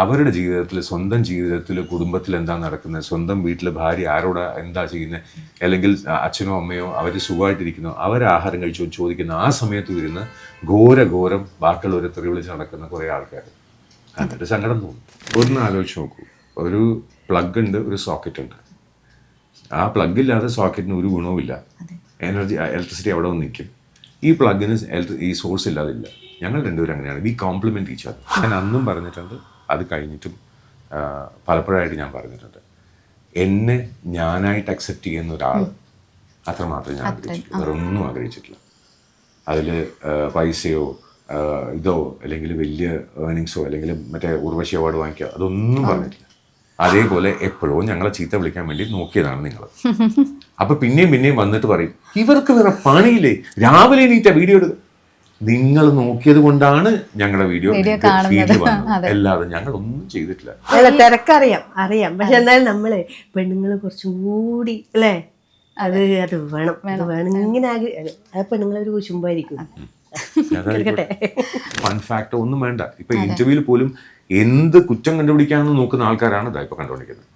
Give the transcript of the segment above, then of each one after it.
അവരുടെ ജീവിതത്തിൽ, സ്വന്തം ജീവിതത്തിൽ, കുടുംബത്തിൽ എന്താ നടക്കുന്നത്, സ്വന്തം വീട്ടിൽ ഭാര്യ ആരോട് എന്താ ചെയ്യുന്നത്, അല്ലെങ്കിൽ അച്ഛനോ അമ്മയോ അവർ സുഖമായിട്ടിരിക്കുന്നോ, അവർ ആഹാരം കഴിച്ചോ ചോദിക്കുന്ന ആ സമയത്ത് വരുന്ന ഘോരം ബാക്കിയുള്ളവരെ തെറി വിളിച്ച് നടക്കുന്ന കുറേ ആൾക്കാർ കണ്ടിട്ട് സങ്കടം തോന്നും. ഒന്ന് ആലോചിച്ച് നോക്കൂ, ഒരു പ്ലഗ് ഉണ്ട്, ഒരു സോക്കറ്റ് ഉണ്ട്. ആ പ്ലഗ് ഇല്ലാതെ സോക്കറ്റിന് ഒരു ഗുണവുമില്ല. ഇലക്ട്രിസിറ്റി അവിടെ വന്ന് നിൽക്കും. ഈ പ്ലഗിന് ഈ സോഴ്സ് ഇല്ലാതില്ല. ഞങ്ങൾ രണ്ടുപേരും അങ്ങനെയാണ്. We compliment each other. ഞാൻ അന്നും പറഞ്ഞിട്ടുണ്ട്, അത് കഴിഞ്ഞിട്ടും പലപ്പോഴായിട്ട് ഞാൻ പറഞ്ഞിട്ടുണ്ട്, എന്നെ ഞാനായിട്ട് അക്സെപ്റ്റ് ചെയ്യുന്ന ഒരാൾ അത്രമാത്രം ഞാൻ ആഗ്രഹിച്ചു, വേറെ ഒന്നും ആഗ്രഹിച്ചിട്ടില്ല. അതിൽ പൈസയോ ഇതോ അല്ലെങ്കിൽ വലിയ ഏർണിങ്സോ അല്ലെങ്കിൽ മറ്റേ ഉർവശി അവാർഡ് വാങ്ങിക്കുക അതൊന്നും പറഞ്ഞിട്ടില്ല. അതേപോലെ എപ്പോഴോ ഞങ്ങളെ ചീത്ത വിളിക്കാൻ വേണ്ടി നോക്കിയതാണ് നിങ്ങൾ. അപ്പൊ പിന്നെയും വന്നിട്ട് പറയും, ഇവർക്ക് വേറെ പണിയില്ലേ, രാവിലെ എണീറ്റ വീഡിയോ എടുക്കുക. നിങ്ങൾ നോക്കിയത് കൊണ്ടാണ് ഞങ്ങളുടെ വീഡിയോ ഫീഡിൽ വന്നത്, അല്ലാതെ ഞങ്ങളൊന്നും ചെയ്തിട്ടില്ല. തിരക്കറിയാം പക്ഷെ എന്നാലും നമ്മള് പെണ്ണുങ്ങള് കുറച്ചും കൂടി അല്ലേ, അത് വേണം ഇങ്ങനെ ആ പെണ്ണുങ്ങളൊരു കുശുമ്പായിരിക്കും. ഫൺ ഫാക്ട് ഒന്നും വേണ്ട. ഇപ്പൊ ഇന്റർവ്യൂവിൽ പോലും എന്ത് കുറ്റം കണ്ടുപിടിക്കാന്ന് നോക്കുന്ന ആൾക്കാരാണ് ഇതാ ഇപ്പൊ കണ്ടുപിടിക്കുന്നത്.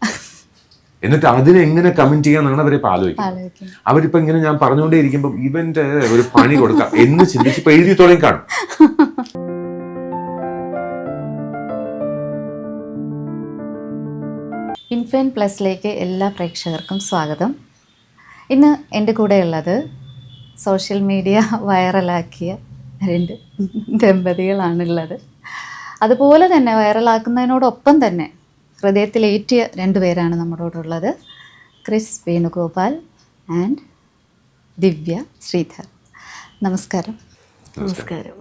എന്നിട്ട് അതിനെ എങ്ങനെ കമന്റ് ചെയ്യാന്നാണ് അവരെ ഇപ്പൊ ആലോചിക്കുന്നത്. അവരിപ്പോ ഇങ്ങനെ ഞാൻ പറഞ്ഞുകൊണ്ടേ ഇരിക്കുമ്പോൾ ഇവന്റെ ഒരു പണി കൊടുക്കാം എന്ന് ചിന്തിച്ച് ഇപ്പൊ എഴുതി തുടങ്ങി കാണും. ഇൻഫ്ലുവൻ പ്ലസിലേക്ക് എല്ലാ പ്രേക്ഷകർക്കും സ്വാഗതം. ഇന്ന് എൻ്റെ കൂടെയുള്ളത് സോഷ്യൽ മീഡിയ വൈറലാക്കിയ 2 ദമ്പതികളാണുള്ളത്. അതുപോലെ തന്നെ വൈറലാക്കുന്നതിനോടൊപ്പം തന്നെ ഹൃദയത്തിലേറ്റിയ 2 പേരാണ് നമ്മളോടുള്ളത്. ക്രിസ് വേണുഗോപാൽ ആൻഡ് ദിവ്യ ശ്രീധർ. നമസ്കാരം. നമസ്കാരം.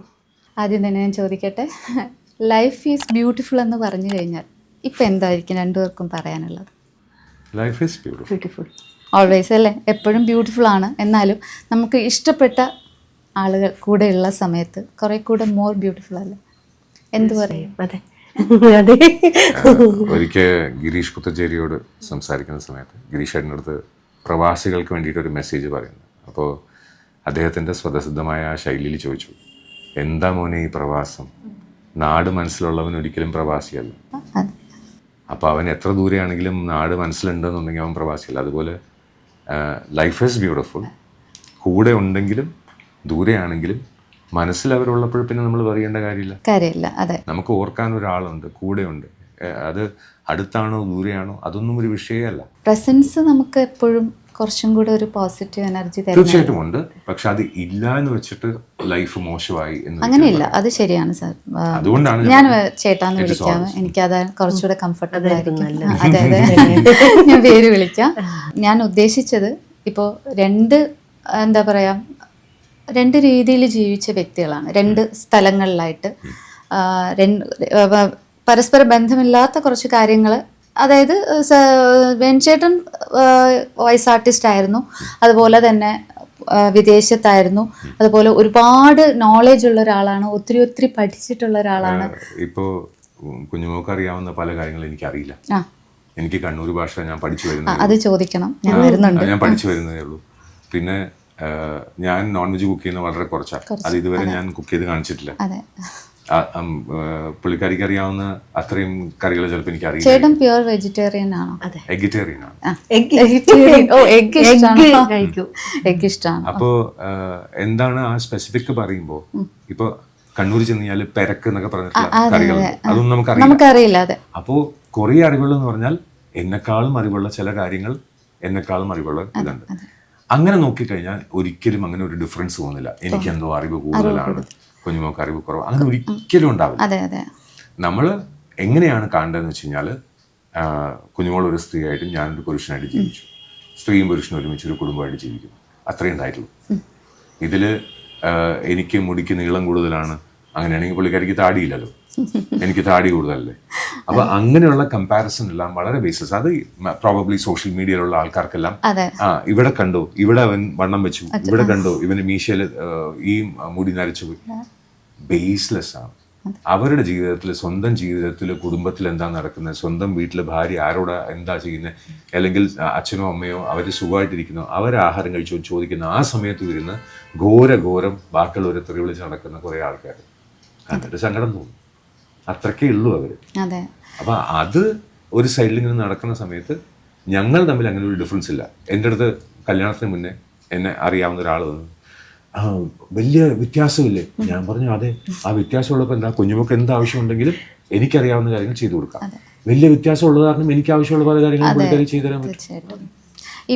ആദ്യം തന്നെ ഞാൻ ചോദിക്കട്ടെ, ലൈഫ് ഈസ് ബ്യൂട്ടിഫുൾ എന്ന് പറഞ്ഞു കഴിഞ്ഞാൽ ഇപ്പം എന്തായിരിക്കും 2 പേർക്കും പറയാനുള്ളത്? ലൈഫ് ഈസ് ബ്യൂട്ടിഫുൾ ഓൾവേസ് അല്ലേ, എപ്പോഴും ബ്യൂട്ടിഫുൾ ആണ്. എന്നാലും നമുക്ക് ഇഷ്ടപ്പെട്ട ആളുകൾ കൂടെയുള്ള സമയത്ത് കുറെ കൂടെ മോർ ബ്യൂട്ടിഫുൾ അല്ലേ, എന്ത് പറയും? അതെ. ഒരിക്കൽ ഗിരീഷ് പുത്തഞ്ചേരിയോട് സംസാരിക്കുന്ന സമയത്ത് ഗിരീഷ് ഏട്ടൻ്റെ അടുത്ത് പ്രവാസികൾക്ക് വേണ്ടിയിട്ടൊരു മെസ്സേജ് പറയുന്നു. അപ്പോൾ അദ്ദേഹത്തിൻ്റെ സ്വതസിദ്ധമായ ആ ശൈലിയിൽ ചോദിച്ചു, എന്താ മോനെ ഈ പ്രവാസം? നാട് മനസ്സിലുള്ളവൻ ഒരിക്കലും പ്രവാസിയല്ല. അപ്പോൾ അവൻ എത്ര ദൂരെയാണെങ്കിലും നാട് മനസ്സിലുണ്ടെന്നുണ്ടെങ്കിൽ അവൻ പ്രവാസിയല്ല. അതുപോലെ ലൈഫ് ഈസ് ബ്യൂട്ടിഫുൾ. കൂടെ ഉണ്ടെങ്കിലും ദൂരെയാണെങ്കിലും മനസ്സിൽ അവരുള്ളപ്പോൾ പിന്നെ നമ്മൾ പറയേണ്ട കാര്യമില്ല. അതെ, നമുക്ക് ഓർക്കാൻ ഒരാളുണ്ട്, കൂടെയുണ്ട്. അത് അടുത്താണോ ദൂരെയാണോ അതൊന്നും ഒരു വിഷയമല്ല. പ്രസൻസ് നമുക്ക് എപ്പോഴും കുറച്ചും കൂടെ ഒരു പോസിറ്റീവ് എനർജി തീർച്ചയായിട്ടും ഉണ്ട്. പക്ഷെ അത് ഇല്ല എന്ന് വെച്ചിട്ട് ലൈഫ് മോശമായി അങ്ങനെയില്ല. അത് ശരിയാണ് സാർ. അതുകൊണ്ടാണ് ഞാൻ ചേട്ടാന്ന് വിളിക്കാം, എനിക്കത് കുറച്ചുകൂടെ കംഫർട്ടബിൾ ആയിരിക്കും. അതെ, ഞാൻ പേര് വിളിക്കാം. ഞാൻ ഉദ്ദേശിച്ചത് ഇപ്പോൾ 2 രീതിയിൽ ജീവിച്ച വ്യക്തികളാണ്, 2 സ്ഥലങ്ങളിലായിട്ട്. പരസ്പര ബന്ധമില്ലാത്ത കുറച്ച് കാര്യങ്ങൾ. അതായത് വെൻചേട്ടൻ വോയിസ് ആർട്ടിസ്റ്റ് ആയിരുന്നു, അതുപോലെ തന്നെ വിദേശത്തായിരുന്നു, അതുപോലെ ഒരുപാട് നോളേജ് ഉള്ള ഒരാളാണ്, ഒത്തിരി പഠിച്ചിട്ടുള്ള ഒരാളാണ്. ഇപ്പോൾ കുഞ്ഞുമോക്ക് അറിയാവുന്ന പല കാര്യങ്ങളും എനിക്കറിയില്ല. എനിക്ക് കണ്ണൂർ ഭാഷ ഞാൻ പഠിച്ചു വരുന്നത്. അത് ചോദിക്കണം, ഞാൻ വരുന്നുണ്ട്. ഞാൻ പഠിച്ചു വരുന്നതേ ഉള്ളൂ. പിന്നെ ഞാൻ നോൺ വെജ് കുക്ക് ചെയ്യുന്നത് വളരെ കുറച്ചാണ്. അത് ഇതുവരെ ഞാൻ കുക്ക് ചെയ്ത് കാണിച്ചിട്ടില്ല. പുള്ളിക്കാരിക്ക് അറിയാവുന്ന അത്രയും കറികൾ ചിലപ്പോൾ എനിക്ക് അറിയില്ല. ചേട്ടൻ പ്യുവർ വെജിറ്റേറിയൻ ആണോ? എഗിറ്റേറിയൻ ആണ്. എഗ് ഇഷ്ടമാണ്. അപ്പോൾ എന്താണ് ആ സ്പെസിഫിക് പറയുമ്പോൾ, ഇപ്പൊ കണ്ണൂർ ചെന്ന് കഴിഞ്ഞാൽ പെരക്ക് എന്നൊക്കെ പറഞ്ഞിട്ടുള്ള കറികൾ അതൊന്നും നമുക്കറിയില്ല. അപ്പോൾ കുറേ അറിവുകൾ എന്ന് പറഞ്ഞാൽ എന്നെക്കാളും അറിവുള്ള ചില കാര്യങ്ങൾ, എന്നെക്കാളും അറിവുള്ള ഇതുണ്ട്. അങ്ങനെ നോക്കിക്കഴിഞ്ഞാൽ ഒരിക്കലും അങ്ങനെ ഒരു ഡിഫറൻസ് തോന്നില്ല. എനിക്കെന്തോ അറിവ് കൂടുതലാണ്, കുഞ്ഞുമോക്ക് അറിവ് കുറവ്, അങ്ങനെ ഒരിക്കലും ഉണ്ടാവില്ല. നമ്മൾ എങ്ങനെയാണ് കാണേണ്ടതെന്ന് വെച്ച് കഴിഞ്ഞാൽ, കുഞ്ഞുമോൾ ഒരു സ്ത്രീയായിട്ടും ഞാനൊരു പുരുഷനായിട്ട് ജീവിച്ചു. സ്ത്രീയും പുരുഷനും ഒരുമിച്ച് ഒരു കുടുംബമായിട്ട് ജീവിക്കും, അത്രയും ഉണ്ടായിട്ടുള്ളൂ. ഇതിൽ എനിക്ക് മുടിക്ക് നീളം കൂടുതലാണ്, അങ്ങനെയാണെങ്കിൽ പുള്ളിക്കാരിക്ക് താടിയില്ലല്ലോ, എനിക്ക് താടി കൂടുതലല്ലേ. അപ്പൊ അങ്ങനെയുള്ള കമ്പാരിസൺ എല്ലാം വളരെ ബേസിസ്. അത് പ്രോബബ്ലി സോഷ്യൽ മീഡിയയിലുള്ള ആൾക്കാർക്കെല്ലാം ഇവിടെ കണ്ടോ, ഇവിടെ അവൻ വണ്ണം വെച്ചു, ഇവിടെ കണ്ടോ ഇവന് മീശയില് ഈ മുടി നരച്ചു പോയി. ബേസ്ലെസ് ആണ്. അവരുടെ ജീവിതത്തിൽ, സ്വന്തം ജീവിതത്തിൽ, കുടുംബത്തിൽ എന്താ നടക്കുന്നത്, സ്വന്തം വീട്ടിൽ ഭാര്യ ആരോട് എന്താ ചെയ്യുന്നത്, അല്ലെങ്കിൽ അച്ഛനോ അമ്മയോ അവർ സുഖമായിട്ടിരിക്കുന്നോ, അവർ ആഹാരം കഴിച്ചോ ചോദിക്കുന്ന ആ സമയത്ത് വരുന്ന ഘോരം ബാക്കിയുള്ളവരെ തെറി വിളിച്ച് നടക്കുന്ന കുറേ ആൾക്കാർ കണ്ടിട്ട് സങ്കടം തോന്നും. അത്രക്കേ ഉള്ളൂ അവർ. അതെ. അപ്പം അത് ഒരു സൈഡിൽ ഇങ്ങനെ നടക്കുന്ന സമയത്ത് ഞങ്ങൾ തമ്മിൽ അങ്ങനെ ഒരു ഡിഫറൻസ് ഇല്ല. എൻ്റെ അടുത്ത് കല്യാണത്തിന് മുന്നേ എന്നെ അറിയാവുന്ന ഒരാൾ വന്നു, വലിയ വ്യത്യാസമില്ലേ? ഞാൻ പറഞ്ഞു അതെ, ആ വ്യത്യാസമുള്ളപ്പോൾ എന്താ, കുഞ്ഞുമൊക്കെ എന്ത് ആവശ്യമുണ്ടെങ്കിലും എനിക്കറിയാവുന്ന കാര്യങ്ങൾ ചെയ്തു കൊടുക്കാം. വലിയ വ്യത്യാസമുള്ളത് കാരണം എനിക്ക് ആവശ്യമുള്ള പല കാര്യങ്ങളും പുള്ളിക്കാരി ചെയ്തു തരാൻ പറ്റും. തീർച്ചയായിട്ടും.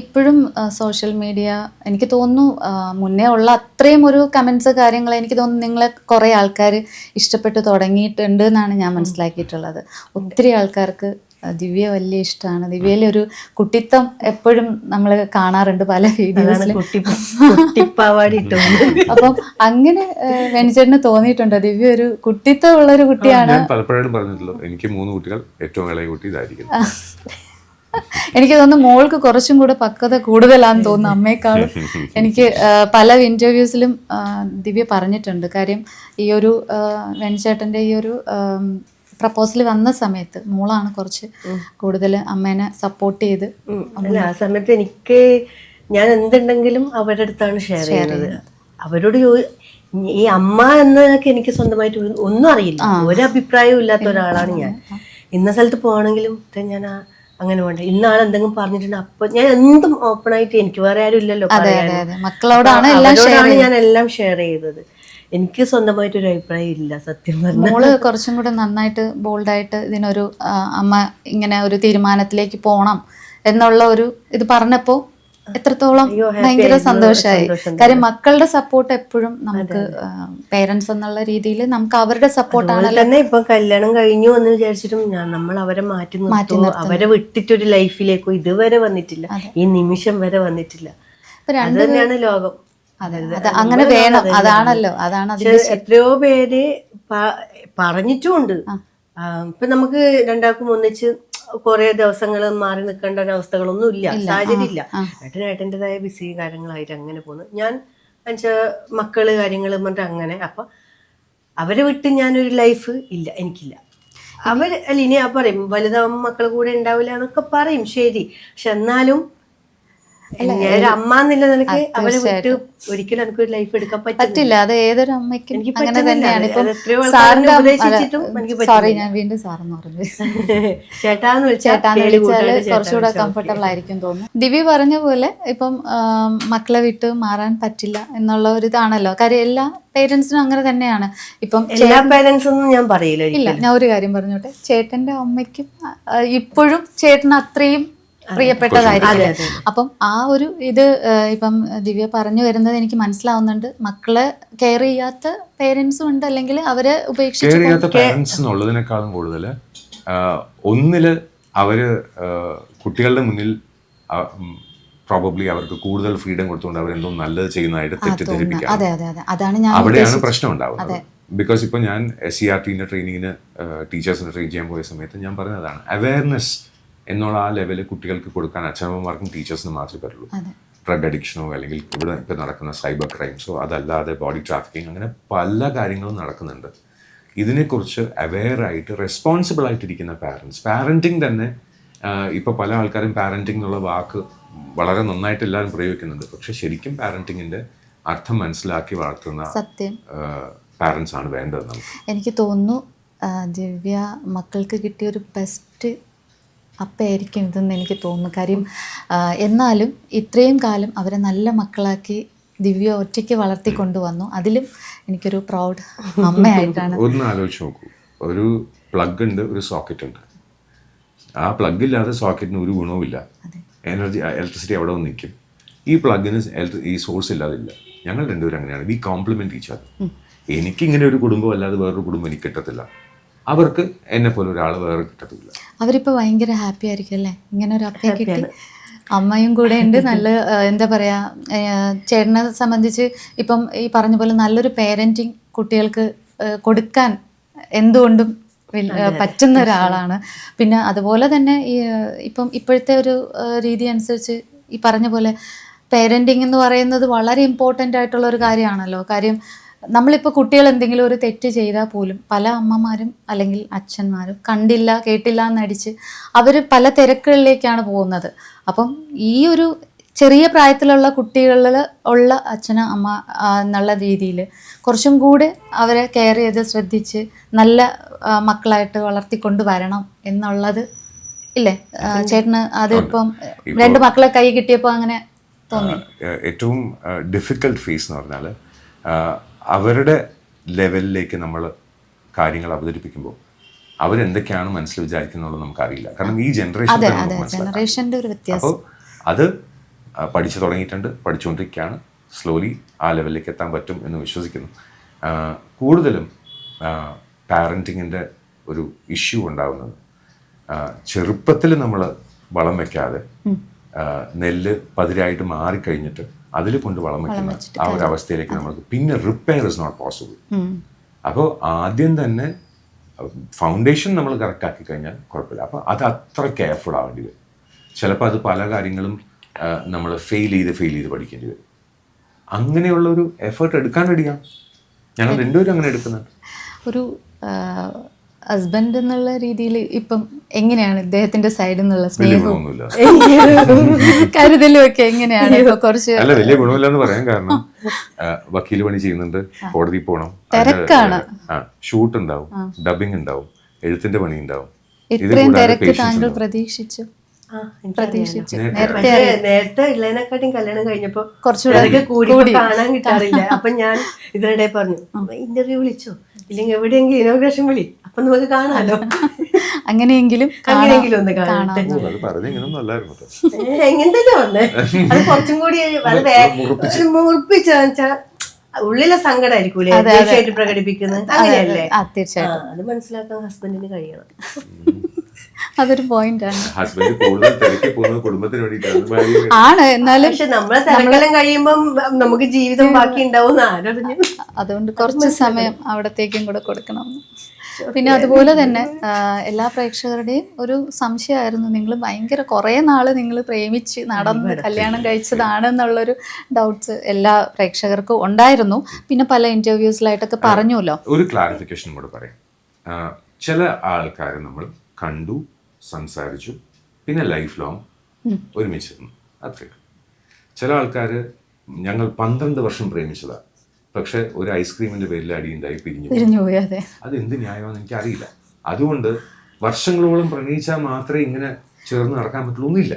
ഇപ്പോഴും സോഷ്യൽ മീഡിയ എനിക്ക് തോന്നുന്നു മുന്നേ ഉള്ള അത്രയും ഒരു കമൻസ് കാര്യങ്ങൾ എനിക്ക് തോന്നുന്നു നിങ്ങളെ കുറേ ആൾക്കാർ ഇഷ്ടപ്പെട്ട് തുടങ്ങിയിട്ടുണ്ട് എന്നാണ് ഞാൻ മനസ്സിലാക്കിയിട്ടുള്ളത്. ഒത്തിരി ആൾക്കാർക്ക് ദിവ്യ വലിയ ഇഷ്ടമാണ്. ദിവ്യയിലെ ഒരു കുട്ടിത്തം എപ്പോഴും നമ്മൾ കാണാറുണ്ട് പല വീഡിയോസിലും. അപ്പം അങ്ങനെ വെനിച്ചേട്ടന് തോന്നിയിട്ടുണ്ടോ ദിവ്യ ഒരു കുട്ടിത്തം ഉള്ളൊരു കുട്ടിയാണ്? ഞാൻ പലപ്പോഴും പറഞ്ഞിട്ടുള്ളൂ, എനിക്ക് 3 കുട്ടികൾ, ഏറ്റവും ഇളയ കുട്ടി ഇതായിരിക്കും. എനിക്ക് തോന്നുന്നു മോൾക്ക് കുറച്ചും കൂടെ പക്വത കൂടുതലാന്ന് തോന്നുന്നു അമ്മയെക്കാളും. എനിക്ക് പല ഇൻ്റർവ്യൂസിലും ദിവ്യ പറഞ്ഞിട്ടുണ്ട്. കാര്യം ഈ ഒരു വെനിച്ചേട്ടൻ്റെ ഈ ഒരു പ്രപ്പോസൽ വന്ന സമയത്ത് മോളാണ് കുറച്ച് കൂടുതൽ അമ്മേനെ സപ്പോർട്ട് ചെയ്ത്. ആ സമയത്ത് എനിക്ക് ഞാൻ എന്തുണ്ടെങ്കിലും അവരുടെ അടുത്താണ് ഷെയർ ചെയ്യുന്നത്. അവരോട് ഈ അമ്മ എന്നൊക്കെ എനിക്ക് സ്വന്തമായിട്ട് ഒന്നും അറിയില്ല, ഒരഭിപ്രായവും ഇല്ലാത്ത ഒരാളാണ് ഞാൻ. ഇന്ന സ്ഥലത്ത് പോകണമെങ്കിലും ഞാൻ അങ്ങനെ വേണ്ട, ഇന്നാൾ എന്തെങ്കിലും പറഞ്ഞിട്ടുണ്ട് അപ്പൊ ഞാൻ എന്തും ഓപ്പൺ ആയിട്ട്, എനിക്ക് വേറെ ആരും ഇല്ലല്ലോ, മക്കളോടാണ് ഞാൻ എല്ലാം ഷെയർ ചെയ്തത്. എനിക്ക് സ്വന്തമായിട്ടൊരു അഭിപ്രായം ഇല്ല സത്യം പറഞ്ഞാൽ. മോള് കുറച്ചും കൂടെ നന്നായിട്ട് ബോൾഡായിട്ട് ഇതിനൊരു അമ്മ ഇങ്ങനെ ഒരു തീരുമാനത്തിലേക്ക് പോണം എന്നുള്ള ഒരു ഇത് പറഞ്ഞപ്പോ എത്രത്തോളം ഭയങ്കര സന്തോഷമായി. കാര്യം മക്കളുടെ സപ്പോർട്ട് എപ്പോഴും നമുക്ക് പേരൻസ് എന്നുള്ള രീതിയിൽ നമുക്ക് അവരുടെ സപ്പോർട്ടാണ് തന്നെ. ഇപ്പൊ കല്യാണം കഴിഞ്ഞു എന്ന് വിചാരിച്ചിട്ടും നമ്മൾ അവരെ മാറ്റി നിർത്തുമോ, അവരെ വിട്ടിട്ടൊരു ലൈഫിലേക്കോ ഇതുവരെ വന്നിട്ടില്ല, ഈ നിമിഷം വരെ വന്നിട്ടില്ല. അത് തന്നെയാണ് ലോകം. അങ്ങനെ വേണം, അതാണല്ലോ, അതാണ്. എത്രയോ പേര് പറഞ്ഞിട്ടുമുണ്ട്. ഇപ്പൊ നമുക്ക് രണ്ടാൾക്കും ഒന്നിച്ച് കുറെ ദിവസങ്ങൾ മാറി നിൽക്കേണ്ട ഒരവസ്ഥകളൊന്നും ഇല്ല, സാഹചര്യം ഇല്ല. ഏട്ടൻ്റെതായ ബിസി കാര്യങ്ങളായിട്ട് അങ്ങനെ പോകുന്നു. ഞാൻ മക്കള് കാര്യങ്ങൾ പറഞ്ഞിട്ട് അങ്ങനെ. അപ്പൊ അവരെ വിട്ട് ഞാനൊരു ലൈഫ് ഇല്ല, എനിക്കില്ല. അവര് അല്ല ഇനി പറയും വലുതാവുമ്പോൾ മക്കൾ കൂടെ ഉണ്ടാവില്ല എന്നൊക്കെ പറയും, ശരി. പക്ഷെ എന്നാലും ഒരു അമ്മ എന്നുള്ള നിലയ്ക്ക് അവരെ വിട്ട് ഒരിക്കലും എനിക്ക് ഒരു ലൈഫ് എടുക്കാൻ പറ്റില്ല. അത് ഏതൊരു അമ്മയ്ക്കും അങ്ങനെ തന്നെയാണ്. സോറി, ഞാൻ വീണ്ടും സാറെന്ന് പറഞ്ഞു, ചേട്ടാന്ന് വിളിച്ചാല് കുറച്ചുകൂടെ കംഫർട്ടബിൾ ആയിരിക്കും തോന്നുന്നു. ദിവ്യ പറഞ്ഞ പോലെ ഇപ്പം മക്കളെ വിട്ട് മാറാൻ പറ്റില്ല എന്നുള്ള ഒരു ഇതാണല്ലോ. കാര്യം എല്ലാ പേരൻസിനും അങ്ങനെ തന്നെയാണ്. ഇപ്പം എല്ലാ പേരൻസൊന്നും ഞാൻ പറയില്ല. ഇല്ല, ഞാൻ ഒരു കാര്യം പറഞ്ഞോട്ടെ, ചേട്ടന്റെ അമ്മയ്ക്കും ഇപ്പോഴും ചേട്ടന് അത്രയും പ്രിയപ്പെട്ടതായിരിക്കും. അപ്പം ആ ഒരു ഇത് ഇപ്പം ദിവ്യ പറഞ്ഞു വരുന്നത് എനിക്ക് മനസ്സിലാവുന്നുണ്ട്. മക്കളെ കെയർ ചെയ്യാത്ത പേരൻസും ഉണ്ട്, അല്ലെങ്കിൽ അവരെ ഉപേക്ഷിച്ച പേരൻസ് എന്നുള്ളതിനേക്കാളും കൂടുതൽ ഒന്നില് അവര് കുട്ടികളുടെ മുന്നിൽ പ്രോബബ്ലി അവർക്ക് കൂടുതൽ ഫ്രീഡം കൊടുത്തുകൊണ്ട് അവരെന്തോ നല്ലത് ചെയ്യുന്നതായിട്ട് തെറ്റിദ്ധരിപ്പിക്കാം. അവിടെയാണ് പ്രശ്നം ഉണ്ടാവുന്നത്. ബിക്കോസ് ഇപ്പോൾ ഞാൻ SCRTന്റെ ട്രെയിനിങ്ങിന് ടീച്ചേഴ്സിനെ ട്രെയിൻ ചെയ്യാൻ പോയ സമയത്ത് ഞാൻ പറഞ്ഞതാണ്, അവയർനെസ് എന്നുള്ള ആ ലെവലിൽ കുട്ടികൾക്ക് കൊടുക്കാൻ അച്ഛനമ്മമാർക്കും ടീച്ചേഴ്സിനും മാത്രമേ പറ്റുള്ളൂ. ഡ്രഗ് അഡിക്ഷനോ അല്ലെങ്കിൽ ഇവിടെ ഇപ്പം നടക്കുന്ന സൈബർ ക്രൈംസോ അതല്ലാതെ ബോഡി ട്രാഫിക്കിംഗ്, അങ്ങനെ പല കാര്യങ്ങളും നടക്കുന്നുണ്ട്. ഇതിനെക്കുറിച്ച് അവെയറായിട്ട് റെസ്പോൺസിബിൾ ആയിട്ടിരിക്കുന്ന പാരൻറ്റിങ് തന്നെ. ഇപ്പോൾ പല ആൾക്കാരും പാരൻറ്റിംഗ് എന്നുള്ള വാക്ക് വളരെ നന്നായിട്ട് എല്ലാവരും പ്രയോഗിക്കുന്നുണ്ട്. പക്ഷെ ശരിക്കും പാരൻറ്റിങ്ങിൻ്റെ അർത്ഥം മനസ്സിലാക്കി വളർത്തുന്ന പാരൻസ് ആണ് വേണ്ടത് നമുക്ക്. എനിക്ക് തോന്നുന്നു ദിവ്യ മക്കൾക്ക് കിട്ടിയൊരു ബെസ്റ്റ് അപ്പയായിരിക്കും ഇതെന്ന് എനിക്ക് തോന്നുന്നു. കാര്യം എന്നാലും ഇത്രയും കാലം അവരെ നല്ല മക്കളാക്കി ദിവ്യ ഒറ്റയ്ക്ക് വളർത്തിക്കൊണ്ടുവന്നു. അതിലും എനിക്കൊരു പ്രൗഡ് അമ്മയായിട്ടാണ്. ഒന്ന് ആലോചിച്ച് നോക്കൂ, ഒരു പ്ലഗ് ഉണ്ട്, ഒരു സോക്കറ്റ് ഉണ്ട്. ആ പ്ലഗ് ഇല്ലാതെ സോക്കറ്റിന് ഒരു ഗുണവുമില്ല. ഇലക്ട്രിസിറ്റി അവിടെ വന്ന് നിൽക്കും. ഈ പ്ലഗിന് ഈ സോഴ്സ് ഇല്ലാതില്ല. ഞങ്ങൾ രണ്ടുപേരും അങ്ങനെയാണ്. We compliment each other. എനിക്കിങ്ങനെ ഒരു കുടുംബം അല്ലാതെ വേറൊരു കുടുംബം എനിക്ക് കിട്ടത്തില്ല. അവർക്ക് എന്നെ പോലെ ഒരാൾ വേറെ കിട്ടത്തില്ല. അവരിപ്പോൾ ഭയങ്കര ഹാപ്പി ആയിരിക്കും അല്ലേ, ഇങ്ങനെ ഒരു അപ്പയെ കിട്ടി. അമ്മയും കൂടെ ഉണ്ട്. നല്ല എന്താ പറയുക, ചേട്ടനെ സംബന്ധിച്ച് ഇപ്പം ഈ പറഞ്ഞ പോലെ നല്ലൊരു പേരൻറ്റിങ് കുട്ടികൾക്ക് കൊടുക്കാൻ എന്തുകൊണ്ടും പറ്റുന്ന ഒരാളാണ്. പിന്നെ അതുപോലെ തന്നെ ഇപ്പം ഇപ്പോഴത്തെ ഒരു രീതി അനുസരിച്ച് ഈ പറഞ്ഞ പോലെ പേരൻറ്റിങ് എന്ന് പറയുന്നത് വളരെ ഇമ്പോർട്ടൻ്റ് ആയിട്ടുള്ള ഒരു കാര്യമാണല്ലോ. കാര്യം നമ്മളിപ്പോൾ കുട്ടികൾ എന്തെങ്കിലും ഒരു തെറ്റ് ചെയ്താൽ പോലും പല അമ്മമാരും അല്ലെങ്കിൽ അച്ഛന്മാരും കണ്ടില്ല കേട്ടില്ല എന്നടിച്ച് അവർ പല തിരക്കുകളിലേക്കാണ് പോകുന്നത്. അപ്പം ഈ ഒരു ചെറിയ പ്രായത്തിലുള്ള കുട്ടികളിൽ ഉള്ള അച്ഛനും അമ്മ എന്നുള്ള രീതിയിൽ കുറച്ചും കൂടെ അവരെ കെയർ ചെയ്ത് ശ്രദ്ധിച്ച് നല്ല മക്കളായിട്ട് വളർത്തിക്കൊണ്ട് വരണം എന്നുള്ളത് ഇല്ലേ ചേട്ടന്? അതിപ്പം 2 മക്കളെ കൈ കിട്ടിയപ്പോൾ അങ്ങനെ തോന്നി? ഏറ്റവും ഡിഫിക്കൽട്ട് ഫേസ് എന്ന് പറഞ്ഞാൽ അവരുടെ ലെവലിലേക്ക് നമ്മൾ കാര്യങ്ങൾ അവതരിപ്പിക്കുമ്പോൾ അവരെന്തൊക്കെയാണ് മനസ്സിൽ വിചാരിക്കുന്നുള്ളത് നമുക്കറിയില്ല. കാരണം ഈ ജനറേഷൻ്റെ ഒരു വ്യത്യാസം. അപ്പോൾ അത് പഠിച്ചു തുടങ്ങിയിട്ടുണ്ട്, പഠിച്ചുകൊണ്ടിരിക്കുകയാണ്. സ്ലോലി ആ ലെവലിലേക്ക് എത്താൻ പറ്റും എന്ന് വിശ്വസിക്കുന്നു. കൂടുതലും പാരൻറ്റിങ്ങിൻ്റെ ഒരു ഇഷ്യൂ ഉണ്ടാകുന്നത് ചെറുപ്പത്തിൽ നമ്മൾ വളം വെക്കാതെ നെല്ല് പതിരായിട്ട് മാറിക്കഴിഞ്ഞിട്ട് അതിൽ കൊണ്ട് വളം വെക്കുന്ന ആ ഒരു അവസ്ഥയിലേക്ക് നമ്മൾക്ക് പിന്നെ റിപ്പയർ ഇസ് നോട്ട് പോസിബിൾ. അപ്പോൾ ആദ്യം തന്നെ ഫൗണ്ടേഷൻ നമ്മൾ കറക്റ്റ് ആക്കി കഴിഞ്ഞാൽ കുഴപ്പമില്ല. അപ്പോൾ അത് അത്ര കെയർഫുൾ ആവേണ്ടി വരും. ചിലപ്പോൾ അത് പല കാര്യങ്ങളും നമ്മൾ ഫെയിൽ ചെയ്ത് പഠിക്കേണ്ടി വരും. അങ്ങനെയുള്ള ഒരു എഫേർട്ട് എടുക്കാൻ റെഡിയാണ്. ഞങ്ങൾ രണ്ടുപേരും അങ്ങനെ എടുക്കുന്നുണ്ട്. ഒരു ഹസ്ബൻഡ് എന്നുള്ള രീതിയിൽ ഇപ്പം എങ്ങനെയാണ് ഇദ്ദേഹത്തിന്റെ സൈഡിൽ നിന്നുള്ള സ്നേഹവും കരുതലും ഒക്കെ എങ്ങനെയാണ്? ഇപ്പൊ കുറച്ച് അല്ല, വലിയ ഗുണമില്ലെന്ന് പറയാൻ കാരണം വക്കീൽ പണി ചെയ്യുന്നുണ്ട്, കോടതി പോകണം, തിരക്കാണ്, ഷൂട്ട് ഉണ്ടാവും, ഡബിങ് ഉണ്ടാവും, എഴുത്തിന്റെ പണി ഉണ്ടാവും. ഇത്രയും തിരക്ക് താങ്കൾ പ്രതീക്ഷിച്ചു? നേരത്തെ ഉള്ളതിനെക്കാട്ടും കല്യാണം കഴിഞ്ഞപ്പോ കുറച്ചുകൂടെ കൂടി കാണാൻ കിട്ടാറില്ല. അപ്പൊ ഞാൻ ഇതിനിടെ പറഞ്ഞു, ഇന്റർവ്യൂ വിളിച്ചോ, ഇല്ലെങ്കിൽ എവിടെയെങ്കിലും ഇനോഗ്രേഷൻ വിളി, അപ്പൊ നമുക്ക് കാണാലോ. അങ്ങനെയെങ്കിലും ഒന്ന് കാണാം. എങ്ങനെ തന്നെ വന്നേ, അത് കുറച്ചും കൂടി മുറിപ്പിച്ച ഉള്ളിലെ സങ്കടമായിരിക്കൂലേ തീർച്ചയായിട്ട് പ്രകടിപ്പിക്കുന്നത്. അങ്ങനെയല്ലേ? തീർച്ചയായിട്ടും അത് മനസ്സിലാക്കാൻ ഹസ്ബൻഡിന് കഴിയണം. അതൊരു പോയിന്റ് ആണ്. ആണ്. എന്നാലും പക്ഷെ നമ്മളെ തിരക്കെല്ലാം കഴിയുമ്പം നമുക്ക് ജീവിതം ബാക്കി ഉണ്ടാവും ആരറിഞ്ഞു. അതുകൊണ്ട് കുറച്ച് സമയം അവിടത്തേക്കും കൂടെ കൊടുക്കണം. പിന്നെ അതുപോലെ തന്നെ എല്ലാ പ്രേക്ഷകരുടെയും ഒരു സംശയമായിരുന്നു, നിങ്ങൾ ഭയങ്കര കുറേ നാള് നിങ്ങൾ പ്രേമിച്ച് നടന്ന് കല്യാണം കഴിച്ചതാണെന്നുള്ളൊരു ഡൗട്ട്സ് എല്ലാ പ്രേക്ഷകർക്കും ഉണ്ടായിരുന്നു. പിന്നെ പല ഇന്റർവ്യൂസിലായിട്ടൊക്കെ പറഞ്ഞല്ലോ. ഒരു ക്ലാരിഫിക്കേഷൻ കൂടെ പറയാം. ചില ആൾക്കാർ നമ്മൾ കണ്ടു, സംസാരിച്ചു, പിന്നെ ലൈഫ് ലോങ് ഒരുമിച്ചിരുന്നു, അത്രേ. ചില ആൾക്കാർ ഞങ്ങൾ 12 വർഷം പ്രേമിച്ചതാണ്, പക്ഷെ ഒരു ഐസ്ക്രീമിന്റെ പേരിൽ അടിയുണ്ടായി പിരിഞ്ഞു പോയി. അത് എന്ത് ന്യായമാണെന്ന് എനിക്കറിയില്ല. അതുകൊണ്ട് വർഷങ്ങളോളം പ്രണയിച്ചാൽ മാത്രമേ ഇങ്ങനെ ചേർന്ന് നടക്കാൻ പറ്റുള്ളൂ എന്നില്ല.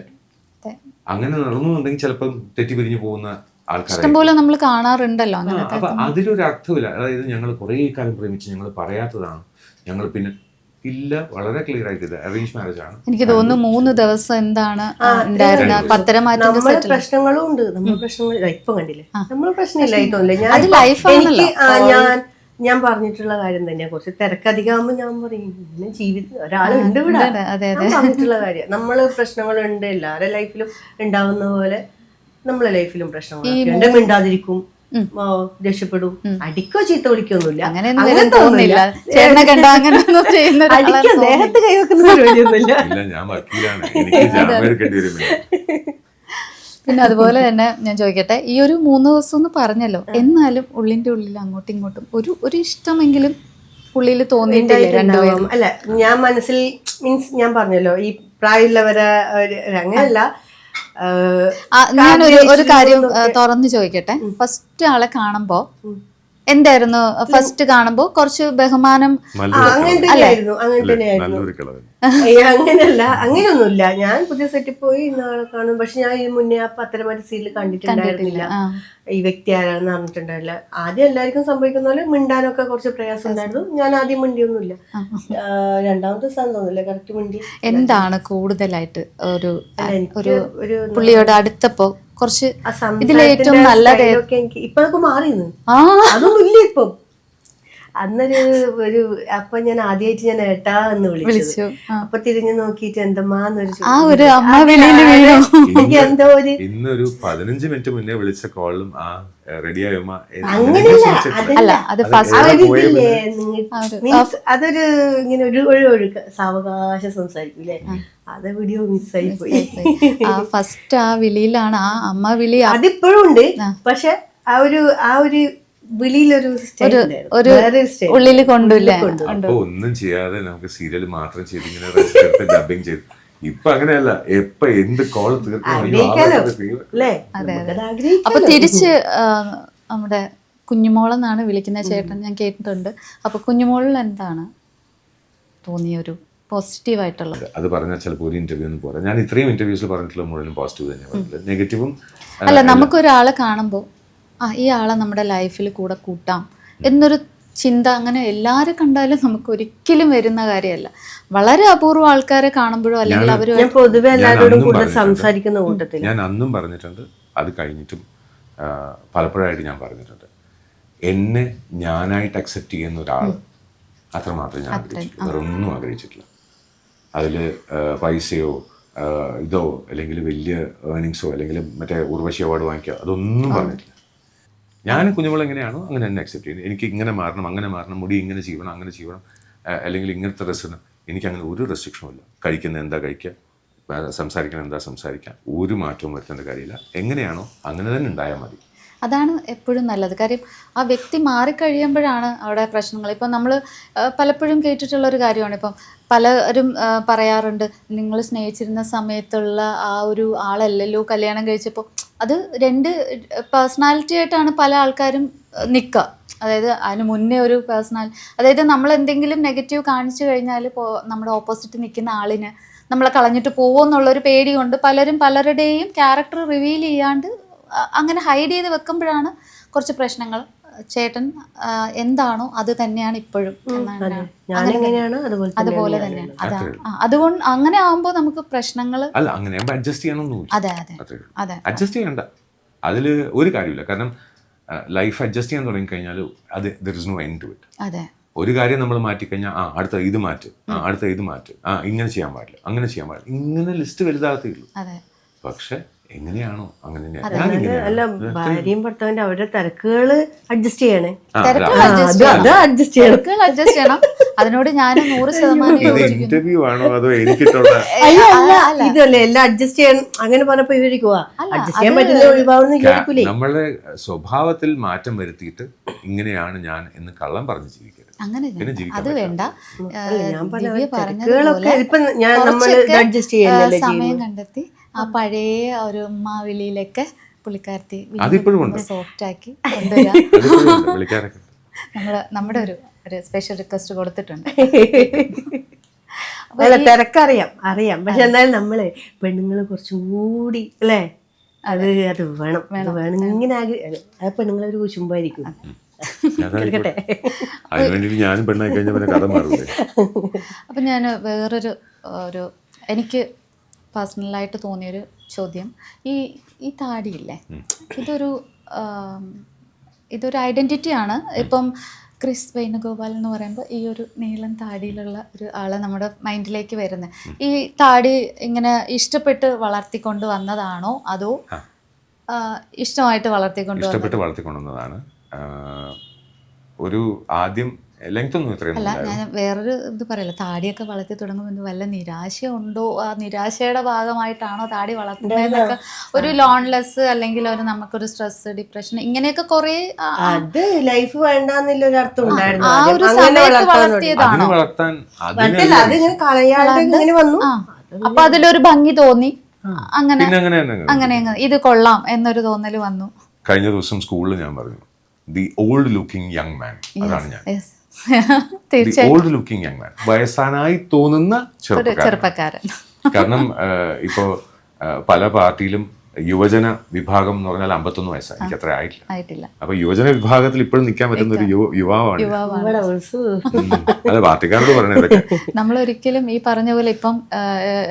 അങ്ങനെ നടന്നുണ്ടെങ്കിൽ ചിലപ്പം തെറ്റിപ്പിരിഞ്ഞു പോകുന്ന ആൾക്കാരെ നമ്മൾ കാണാറുണ്ടല്ലോ. അപ്പൊ അതിലൊരു അർത്ഥമില്ല. അതായത് ഞങ്ങൾ കുറേ കാലം പ്രേമിച്ച് ഞങ്ങൾ പറയാത്തതാണ്, ഞങ്ങൾ പിന്നെ ഇല്ല. വളരെ ക്ലിയർ ആയിട്ട് അറേഞ്ച് മാരേജ് ആണ്. എനിക്ക് തോന്നുന്നു 3 ദിവസം എന്താണ് നമ്മളെ പ്രശ്നങ്ങളും ഉണ്ട്. നമ്മൾ പ്രശ്നങ്ങൾ ഇപ്പൊ കണ്ടില്ലേ, നമ്മൾ പ്രശ്നമില്ലായിട്ടൊന്നുമില്ല. ഞാൻ പറഞ്ഞിട്ടുള്ള കാര്യം തന്നെയാ, കുറച്ച് തിരക്കധികമാകുമ്പോ ഞാൻ പറയും ഇങ്ങനെ ജീവിതം ഒരാളുണ്ട് ഇവിടെ പറഞ്ഞിട്ടുള്ള കാര്യം. നമ്മള് പ്രശ്നങ്ങളുണ്ട്, എല്ലാവരുടെ ലൈഫിലും ഉണ്ടാവുന്ന പോലെ നമ്മളെ ലൈഫിലും പ്രശ്നങ്ങളുണ്ട്. മിണ്ടാതിരിക്കും, രക്ഷപ്പെടും, അടിക്കോ ചീത്ത വിളിക്കൊന്നുമില്ല, അടിക്കോ ദേഹത്ത് കൈവെക്കുന്ന പരിപാടിയൊന്നുമില്ല. പിന്നെ അതുപോലെ തന്നെ ഞാൻ ചോദിക്കട്ടെ, ഈ ഒരു 3 ദിവസം എന്ന് പറഞ്ഞല്ലോ, എന്നാലും ഉള്ളിന്റെ ഉള്ളിൽ അങ്ങോട്ടും ഇങ്ങോട്ടും ഒരു ഇഷ്ടമെങ്കിലും ഉള്ളിൽ തോന്നിയിട്ടില്ലേ രണ്ടുപേരും? അല്ല, ഞാൻ മനസ്സിൽ മീൻസ് ഞാൻ പറഞ്ഞല്ലോ, ഈ പ്രായമുള്ളവരെ അങ്ങനെയല്ല. ഞാൻ ഒരു കാര്യം തുറന്നു ചോദിക്കട്ടെ. ഫസ്റ്റ് ആളെ കാണുമ്പോ എന്തായിരുന്നു? ഫസ്റ്റ് കാണുമ്പോ കുറച്ച് ബഹുമാനം അങ്ങനെയല്ല, അങ്ങനെയൊന്നുമില്ല. ഞാൻ പുതിയ സെറ്റിൽ പോയി ഇന്നാളെ കാണും, പക്ഷെ ഞാൻ ഇതിന് മുന്നേ ആ പത്തരമാറ്റി സീരിയൽ കണ്ടിട്ടുണ്ടായിരുന്നില്ല. ഈ വ്യക്തി ആരാണെന്ന് അറിഞ്ഞിട്ടുണ്ടായില്ല. ആദ്യം എല്ലാവർക്കും സംഭവിക്കുന്ന പോലെ മിണ്ടാനൊക്കെ കുറച്ച് പ്രയാസം ഉണ്ടായിരുന്നു. ഞാൻ ആദ്യം മിണ്ടിയൊന്നുമില്ല. രണ്ടാമത്തെ സ്ഥാനം തോന്നില്ല, കറക്റ്റ് മിണ്ടി. എന്താണ് കൂടുതലായിട്ട് ഒരു പുള്ളിയോട് അടുത്തപ്പോ കുറച്ച് ഇതിലേറ്റവും നല്ലത്? എനിക്ക് ഇപ്പൊ അതൊക്കെ മാറിയെന്ന്, അതൊന്നും ഇല്ല ഇപ്പം. അന്നൊരു അപ്പൊ ഞാൻ ആദ്യമായിട്ട് ഞാൻ ഏട്ടാ എന്ന് വിളിച്ചു. അപ്പൊ തിരിഞ്ഞു നോക്കിയിട്ട് എന്തമ്മാന്നൊരു ഇന്നൊരു 15 മിനിറ്റ് മുന്നേ വിളിച്ച കോളും അതൊരു ഇങ്ങനെ ഒരു ഒഴുക്ക് സാവകാശം സംസാരിക്കൂലേ, അത് വീഡിയോ മിസ്സായി പോയി. ഫസ്റ്റ് ആ വിളിയിലാണ് ആ അമ്മ വിളി, അതിപ്പോഴും ഉണ്ട്. പക്ഷെ ആ ഒരു വിളിയിലൊരു ഉള്ളിൽ കൊണ്ടുമില്ല. ഒന്നും ചെയ്യാതെ നമുക്ക് സീരിയൽ മാത്രം ചെയ്ത് ഇങ്ങനെ ഡബിങ് ചെയ്ത് ഇപ്പൊ അങ്ങനെയല്ല, എപ്പ എന്ത് കോൾ ആഗ്രഹിക്കാലോ അല്ലേ? നമുക്കത് ആഗ്രഹിക്കാം. അപ്പൊ തിരിച്ച് നമ്മുടെ കുഞ്ഞുമോളെന്നാണ് വിളിക്കുന്ന ചേട്ടൻ, ഞാൻ കേട്ടിട്ടുണ്ട്. അപ്പൊ കുഞ്ഞുമോളിൽ എന്താണ് തോന്നിയൊരു പോസിറ്റീവായിട്ടുള്ളത്? അത് പറഞ്ഞാൽ ചിലപ്പോൾ ഒരു ഇന്റർവ്യൂ ഒന്നും പോരാ. ഞാൻ ഇത്രയും ഇന്റർവ്യൂസിൽ പറഞ്ഞിട്ടുള്ള മുഴുവനും പോസിറ്റീവ് തന്നെ പറഞ്ഞില്ല, നെഗറ്റീവും അല്ല. നമുക്കൊരാളെ കാണുമ്പോൾ ഈ ആളെ നമ്മുടെ ലൈഫിൽ കൂടെ കൂട്ടാം എന്നൊരു ചിന്ത അങ്ങനെ എല്ലാവരും കണ്ടാലും നമുക്ക് ഒരിക്കലും വരുന്ന കാര്യമല്ല. വളരെ അപൂർവം ആൾക്കാരെ കാണുമ്പോഴോ അല്ലെങ്കിൽ അവർ ഞാൻ പൊതുവെ എല്ലാവരോടും കൂടുതൽ സംസാരിക്കുന്ന കൂട്ടത്തിൽ ഞാൻ അന്നും പറഞ്ഞിട്ടുണ്ട്, അത് കഴിഞ്ഞിട്ടും പലപ്പോഴായിട്ട് ഞാൻ പറഞ്ഞിട്ടുണ്ട്, എന്നെ ഞാനായിട്ട് അക്സെപ്റ്റ് ചെയ്യുന്ന ഒരാൾ അത്രമാത്രം ഞാൻ ആഗ്രഹിച്ചിട്ടില്ല, വേറെ ഒന്നും ആഗ്രഹിച്ചിട്ടില്ല. അതിൽ പൈസയോ ഇതോ അല്ലെങ്കിൽ വലിയ ഏർണിങ്സോ അല്ലെങ്കിൽ മറ്റേ ഉർവശി അവാർഡ് വാങ്ങിക്കുക അതൊന്നും പറഞ്ഞിട്ടില്ല. ഞാൻ കുഞ്ഞുങ്ങൾ എങ്ങനെയാണോ അങ്ങനെ തന്നെ അക്സെപ്റ്റ് ചെയ്യുന്നത്. എനിക്ക് ഇങ്ങനെ മാറണം, അങ്ങനെ മാറണം, മുടി ഇങ്ങനെ ചെയ്യണം, അങ്ങനെ ചെയ്യണം, അല്ലെങ്കിൽ ഇങ്ങനത്തെ ഡ്രസ്സിന് എനിക്കങ്ങനെ ഒരു റെസ്ട്രിക്ഷനും ഇല്ല. കഴിക്കുന്നത് എന്താ കഴിക്കുക, സംസാരിക്കണം എന്താ സംസാരിക്കാം, ഒരു മാറ്റവും വരുത്തേണ്ട കാര്യമില്ല. എങ്ങനെയാണോ അങ്ങനെ തന്നെ ഉണ്ടായാൽ മതി. അതാണ് എപ്പോഴും നല്ലത്. കാര്യം ആ വ്യക്തി മാറിക്കഴിയുമ്പോഴാണ് അവിടെ പ്രശ്നങ്ങൾ. ഇപ്പം നമ്മൾ പലപ്പോഴും കേട്ടിട്ടുള്ളൊരു കാര്യമാണ്, ഇപ്പം പലരും പറയാറുണ്ട്, നിങ്ങൾ സ്നേഹിച്ചിരുന്ന സമയത്തുള്ള ആ ഒരു ആളല്ലല്ലോ കല്യാണം കഴിച്ചപ്പോൾ. അത് രണ്ട് പേഴ്സണാലിറ്റി ആയിട്ടാണ് പല ആൾക്കാരും നിൽക്കുക. അതായത് അതിന് മുന്നേ ഒരു അതായത് നമ്മൾ എന്തെങ്കിലും നെഗറ്റീവ് കാണിച്ചു കഴിഞ്ഞാൽ നമ്മുടെ ഓപ്പോസിറ്റ് നിൽക്കുന്ന ആളിന് നമ്മളെ കളഞ്ഞിട്ട് പോകുമെന്നുള്ളൊരു പേടി കൊണ്ട് പലരും പലരുടെയും ക്യാരക്ടർ റിവീൽ ചെയ്യാണ്ട് അങ്ങനെ ഹൈഡ് ചെയ്ത് വെക്കുമ്പോഴാണ് കുറച്ച് പ്രശ്നങ്ങൾ. ചേട്ടൻ എന്താണോ അത് തന്നെയാണ് ഇപ്പോഴും, അതുപോലെ തന്നെയാണ്. അതുകൊണ്ട് അങ്ങനെ ആവുമ്പോൾ നമുക്ക് പ്രശ്നങ്ങൾ അഡ്ജസ്റ്റ് ചെയ്യണമെന്നില്ല. അതെ അതെ അതെ, അഡ്ജസ്റ്റ് ചെയ്യണ്ട, അതിൽ ഒരു കാര്യമില്ല. കാരണം ലൈഫ് അഡ്ജസ്റ്റ് ചെയ്യാൻ തുടങ്ങിക്കഴിഞ്ഞാൽ അത് there is no end to it. അതെ, ഒരു കാര്യം നമ്മൾ മാറ്റിക്കഴിഞ്ഞാൽ അടുത്ത ഇത് മാറ്റ്, അടുത്ത ഇത് മാറ്റ്, ഇങ്ങനെ ചെയ്യാൻ പാടില്ല, അങ്ങനെ ചെയ്യാൻ പാടില്ല, ഇങ്ങനെ ലിസ്റ്റ് വലുതാകത്തേ ഉള്ളൂ. പക്ഷെ എങ്ങനെയാണോ അങ്ങനെ അല്ല, ഭാര്യയും ഭർത്താവിന്റെ അവരുടെ തിരക്കുകൾ അഡ്ജസ്റ്റ് ചെയ്യണേ, അഡ്ജസ്റ്റ് ചെയ്യണം. അതിനോട് ഞാൻ 100% ഇന്റർവ്യൂ ആണോ അതോ എനിക്കിട്ടുള്ള ഇതല്ലേ എല്ലാം അഡ്ജസ്റ്റ് ചെയ്യണം. അങ്ങനെ പറഞ്ഞപ്പോ ഇവരിക്കുവാ അഡ്ജസ്റ്റ് ചെയ്യാൻ പറ്റുന്ന ഒഴിവാണെന്ന് നമ്മളെ സ്വഭാവത്തിൽ മാറ്റം വരുത്തിയിട്ട് ഇങ്ങനെയാണ് ഞാൻ എന്ന് കള്ളം പറഞ്ഞ് ജീവിക്കരുത്. അങ്ങനെ അത് വേണ്ട. സമയം കണ്ടെത്തി ആ പഴയ ഒരു ഉമ്മാവിളിയിലൊക്കെ പുള്ളിക്കാരത്തി സോഫ്റ്റ് ആക്കി നമ്മുടെ ഒരു സ്പെഷ്യൽ റിക്വസ്റ്റ് കൊടുത്തിട്ടുണ്ട്. തിരക്കറിയാം, പക്ഷെ എന്നാലും നമ്മള് പെണ്ണുങ്ങള് കുറച്ചും കൂടി അല്ലേ, അത് വേണം ഇങ്ങനെ അത് പെണ്ണുങ്ങളൊരു കുശുമ്പായിരിക്കും. അപ്പൊ ഞാൻ വേറൊരു എനിക്ക് പേഴ്സണലായിട്ട് തോന്നിയൊരു ചോദ്യം, ഈ താടിയില്ലേ, ഇതൊരു ഐഡൻറ്റിറ്റിയാണ്. ഇപ്പം ക്രിസ് വേണുഗോപാൽ എന്ന് പറയുമ്പോൾ ഈ ഒരു നീളം താടിയിലുള്ള ഒരു ആള് നമ്മുടെ മൈൻഡിലേക്ക് വരുന്നത്. ഈ താടി ഇങ്ങനെ ഇഷ്ടപ്പെട്ട് വളർത്തിക്കൊണ്ട് വന്നതാണോ അതോ ഇഷ്ടമായിട്ട് വളർത്തിക്കൊണ്ടുവന്നതാണ്? ഒരു ആദ്യം ലെങ്ത് ഒന്നും ഇത്രയും അല്ല. ഞാൻ വേറൊരു ഇത് പറയല്ല, താടിയൊക്കെ വളർത്തി തുടങ്ങുമ്പോൾ വല്ല നിരാശ ഉണ്ടോ, ആ നിരാശയുടെ ഭാഗമായിട്ടാണോ താടി വളർത്തുന്നതൊക്കെ, ഒരു ലോൺലെസ് അല്ലെങ്കിൽ നമുക്കൊരു സ്ട്രെസ്, ഡിപ്രഷൻ, ഇങ്ങനെയൊക്കെ കുറെ അത് ലൈഫ് വേണ്ടെന്നുള്ള ഒരു അർത്ഥം ഉണ്ടായിരുന്നു. ആ ഒരു സമയത്ത് വളർത്തിയതാണോ? അപ്പൊ അതിലൊരു ഭംഗി തോന്നി, അങ്ങനെ ഇത് കൊള്ളാം എന്നൊരു തോന്നല് വന്നു. കഴിഞ്ഞ ദിവസം സ്കൂളിൽ ഞാൻ പറഞ്ഞു, the old looking young man, അതാണ് ഞാൻ. ഓൾഡ് ലുക്കിംഗ് യങ് മാൻ, വയസ്സാനായി തോന്നുന്ന ചെറുപ്പക്കാരൻ. കാരണം ഇപ്പോ പല പാർട്ടിയിലും യുവജന വിഭാഗം എന്ന് പറഞ്ഞാൽ 51 വയസ്സായി, എനിക്ക് അത്ര ആയിട്ടില്ല. അപ്പൊ യുവജന വിഭാഗത്തിൽ ഇപ്പോഴും നിൽക്കാൻ പറ്റുന്ന ഒരു യുവാവാണ്. അതെ, പാർട്ടിക്കാരോട് പറയണതൊക്കെ നമ്മൾ ഒരിക്കലും ഈ പറഞ്ഞ പോലെ ഇപ്പം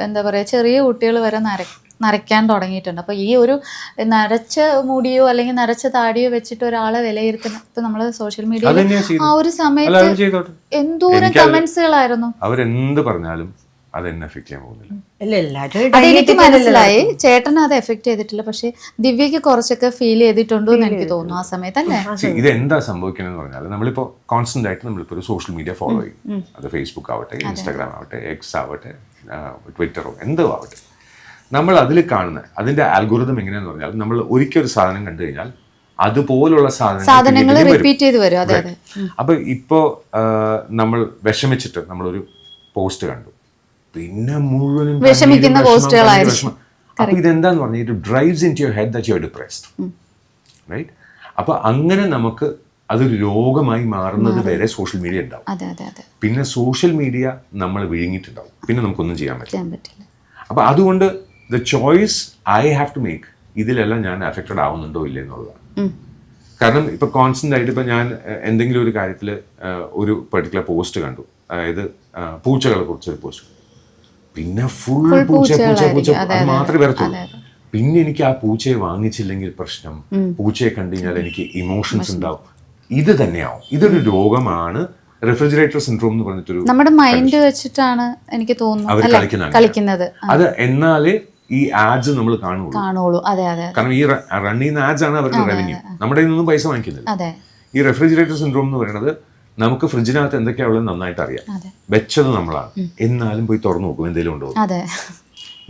എന്താ പറയാ, ചെറിയ കുട്ടികൾ വരെ നരയ്ക്കാൻ തുടങ്ങിയിട്ടുണ്ട്. അപ്പോൾ ഈ ഒരു നരച്ച മുടിയോ അല്ലെങ്കിൽ നരച്ച താടിയോ വെച്ചിട്ട് ഒരാളെ വിലയിരുത്തുന്ന, ഇപ്പൊ നമ്മള് സോഷ്യൽ മീഡിയയിൽ ആ ഒരു സമയത്ത് എന്തോരം കമന്റ്സുകളായിരുന്നു. അവരെന്ത് പറഞ്ഞാലും അതെന്നെ എഫക്ട് ചെയ്യാൻ പോകുന്നില്ല. അതെനിക്ക് മനസ്സിലായി, ചേട്ടന് അത് എഫക്ട് ചെയ്തിട്ടില്ല. പക്ഷെ ദിവ്യക്ക് കുറച്ചൊക്കെ ഫീൽ ചെയ്തിട്ടുണ്ടോ എന്ന് എനിക്ക് തോന്നുന്നു ആ സമയത്തല്ലേ. ഇതെന്താ സംഭവിക്കണമെന്ന് പറഞ്ഞാൽ, നമ്മളിപ്പോ കോൺസ്റ്റന്റ് ആയിട്ട് നമ്മളിപ്പോ ഒരു സോഷ്യൽ മീഡിയ ഫോളോ ചെയ്യും. അത് ഫേസ്ബുക്ക് ആവട്ടെ, ഇൻസ്റ്റാഗ്രാം ആവട്ടെ, എക്സ് ആവട്ടെ, ട്വിറ്ററോ എന്തോ ആവട്ടെ, നമ്മൾ അതിൽ കാണുന്ന അതിന്റെ ആൽഗോരിതം എങ്ങനെയാന്ന് പറഞ്ഞാൽ, നമ്മൾ ഒരിക്കൽ ഒരു സാധനം കണ്ടു കഴിഞ്ഞാൽ അതുപോലുള്ള സാധനങ്ങൾ റിപ്പീറ്റ് ചെയ്ത് വരും. അതെ അതെ. അപ്പൊ ഇപ്പോ നമ്മൾ വിഷമിച്ചിട്ട് നമ്മളൊരു പോസ്റ്റ് കണ്ടു, പിന്നെ മുഴുവനും വിഷമിക്കുന്ന കണ്ണീരും, വിഷമം, പോസ്റ്റുകളായിരിക്കും. വിഷമം. അപ്പൊ ഇതെന്താന്ന് പറഞ്ഞാൽ it drives into your head that you are depressed, right? അപ്പൊ അങ്ങനെ നമുക്ക് അതൊരു രോഗമായി മാറുന്നത് വരെ സോഷ്യൽ മീഡിയ ഉണ്ടാവും. അതെ അതെ അതെ, പിന്നെ സോഷ്യൽ മീഡിയ നമ്മൾ വിഴുങ്ങിയിട്ടുണ്ടാവും, പിന്നെ നമുക്കൊന്നും ചെയ്യാൻ പറ്റില്ല. ചെയ്യാൻ പറ്റില്ല. അപ്പൊ അതുകൊണ്ട് the choice I have to make, ഇതിലെല്ലാം ഞാൻ അഫക്റ്റഡ് ആവുന്നുണ്ടോ ഇല്ല എന്നുള്ളതാണ്. കാരണം ഇപ്പൊ കോൺസ്റ്റന്റ് ആയിട്ട് ഇപ്പൊ ഞാൻ എന്തെങ്കിലും ഒരു കാര്യത്തിൽ ഒരു പെർട്ടിക്കുലർ പോസ്റ്റ് കണ്ടു, അതായത് പൂച്ചകളെ കുറിച്ചൊരു പോസ്റ്റ്, പിന്നെ ഫുൾ പൂച്ച പൂച്ച പൂച്ച അത് മാത്രമേ വരത്തുള്ളൂ. പിന്നെ എനിക്ക് ആ പൂച്ചയെ വാങ്ങിച്ചില്ലെങ്കിൽ പ്രശ്നം, പൂച്ചയെ കണ്ടു കഴിഞ്ഞാൽ എനിക്ക് ഇമോഷൻസ് ഉണ്ടാവും. ഇത് തന്നെയാവും, ഇതൊരു രോഗമാണ്. റെഫ്രിജറേറ്റർ സിൻഡ്രോം എന്ന് പറഞ്ഞിട്ടൊരു നമ്മുടെ മൈൻഡ് വെച്ചിട്ടാണ് എനിക്ക് അവർ തോന്നുന്നു കളിക്കുന്നത്. അത് എന്നാലേ ഈ ആഡ്സ് നമ്മൾ കാണുള്ളൂ. അതെ അതെ, കാരണം ഈ റൺ ചെയ്യുന്ന ആഡ്സ് ആണ് അവരുടെ റവന്യൂ, നമ്മുടെ നിന്നും പൈസ വാങ്ങിക്കുന്നില്ല. അതെ. ഈ റെഫ്രിജറേറ്റർ സിൻഡ്രോം എന്ന് പറയുന്നത് നമുക്ക് ഫ്രിഡ്ജിനകത്ത് എന്തൊക്കെയാ ഉള്ളത് നന്നായിട്ട് അറിയാം, വെച്ചത് നമ്മളാണ്, എന്നാലും പോയി തുറന്നു നോക്കും എന്തെങ്കിലും ഉണ്ടോ. അതെ,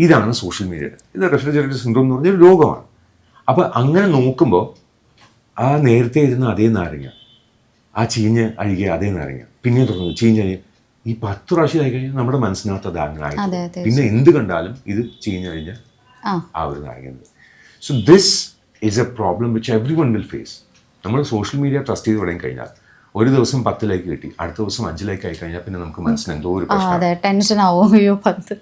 ഇതാണ് സോഷ്യൽ മീഡിയയുടെ. ഇത് റെഫ്രിജറേറ്റർ സിൻഡ്രോം എന്ന് പറഞ്ഞൊരു രോഗമാണ്. അപ്പൊ അങ്ങനെ നോക്കുമ്പോൾ ആ നേരത്തെ ഇരുന്ന അതേ നാരങ്ങ, ആ ചീഞ്ഞ് അഴുകിയ അതേ നാരങ്ങ പിന്നെ തുറന്നു ചീഞ്ഞ ഈ 10 പ്രാവശ്യം ആയി കഴിഞ്ഞാൽ നമ്മുടെ മനസ്സിനകത്ത് അത് അങ്ങനെ ആയി. പിന്നെ എന്ത് കണ്ടാലും ഇത് ചീഞ്ഞ് കഴിഞ്ഞാൽ ആ ഒരു നാരങ്ങ. So this is a problem which everyone will face. നമ്മൾ സോഷ്യൽ മീഡിയ ട്രസ്റ്റ് ചെയ്ത് തുടങ്ങി കഴിഞ്ഞാൽ ഒരു ദിവസം 10 ലൈക്ക് കിട്ടി, അടുത്ത ദിവസം 5 ലൈക്ക് ആയി കഴിഞ്ഞാൽ പിന്നെ നമുക്ക് മനസ്സിന് എന്തോ ഒരു പ്രശ്നം.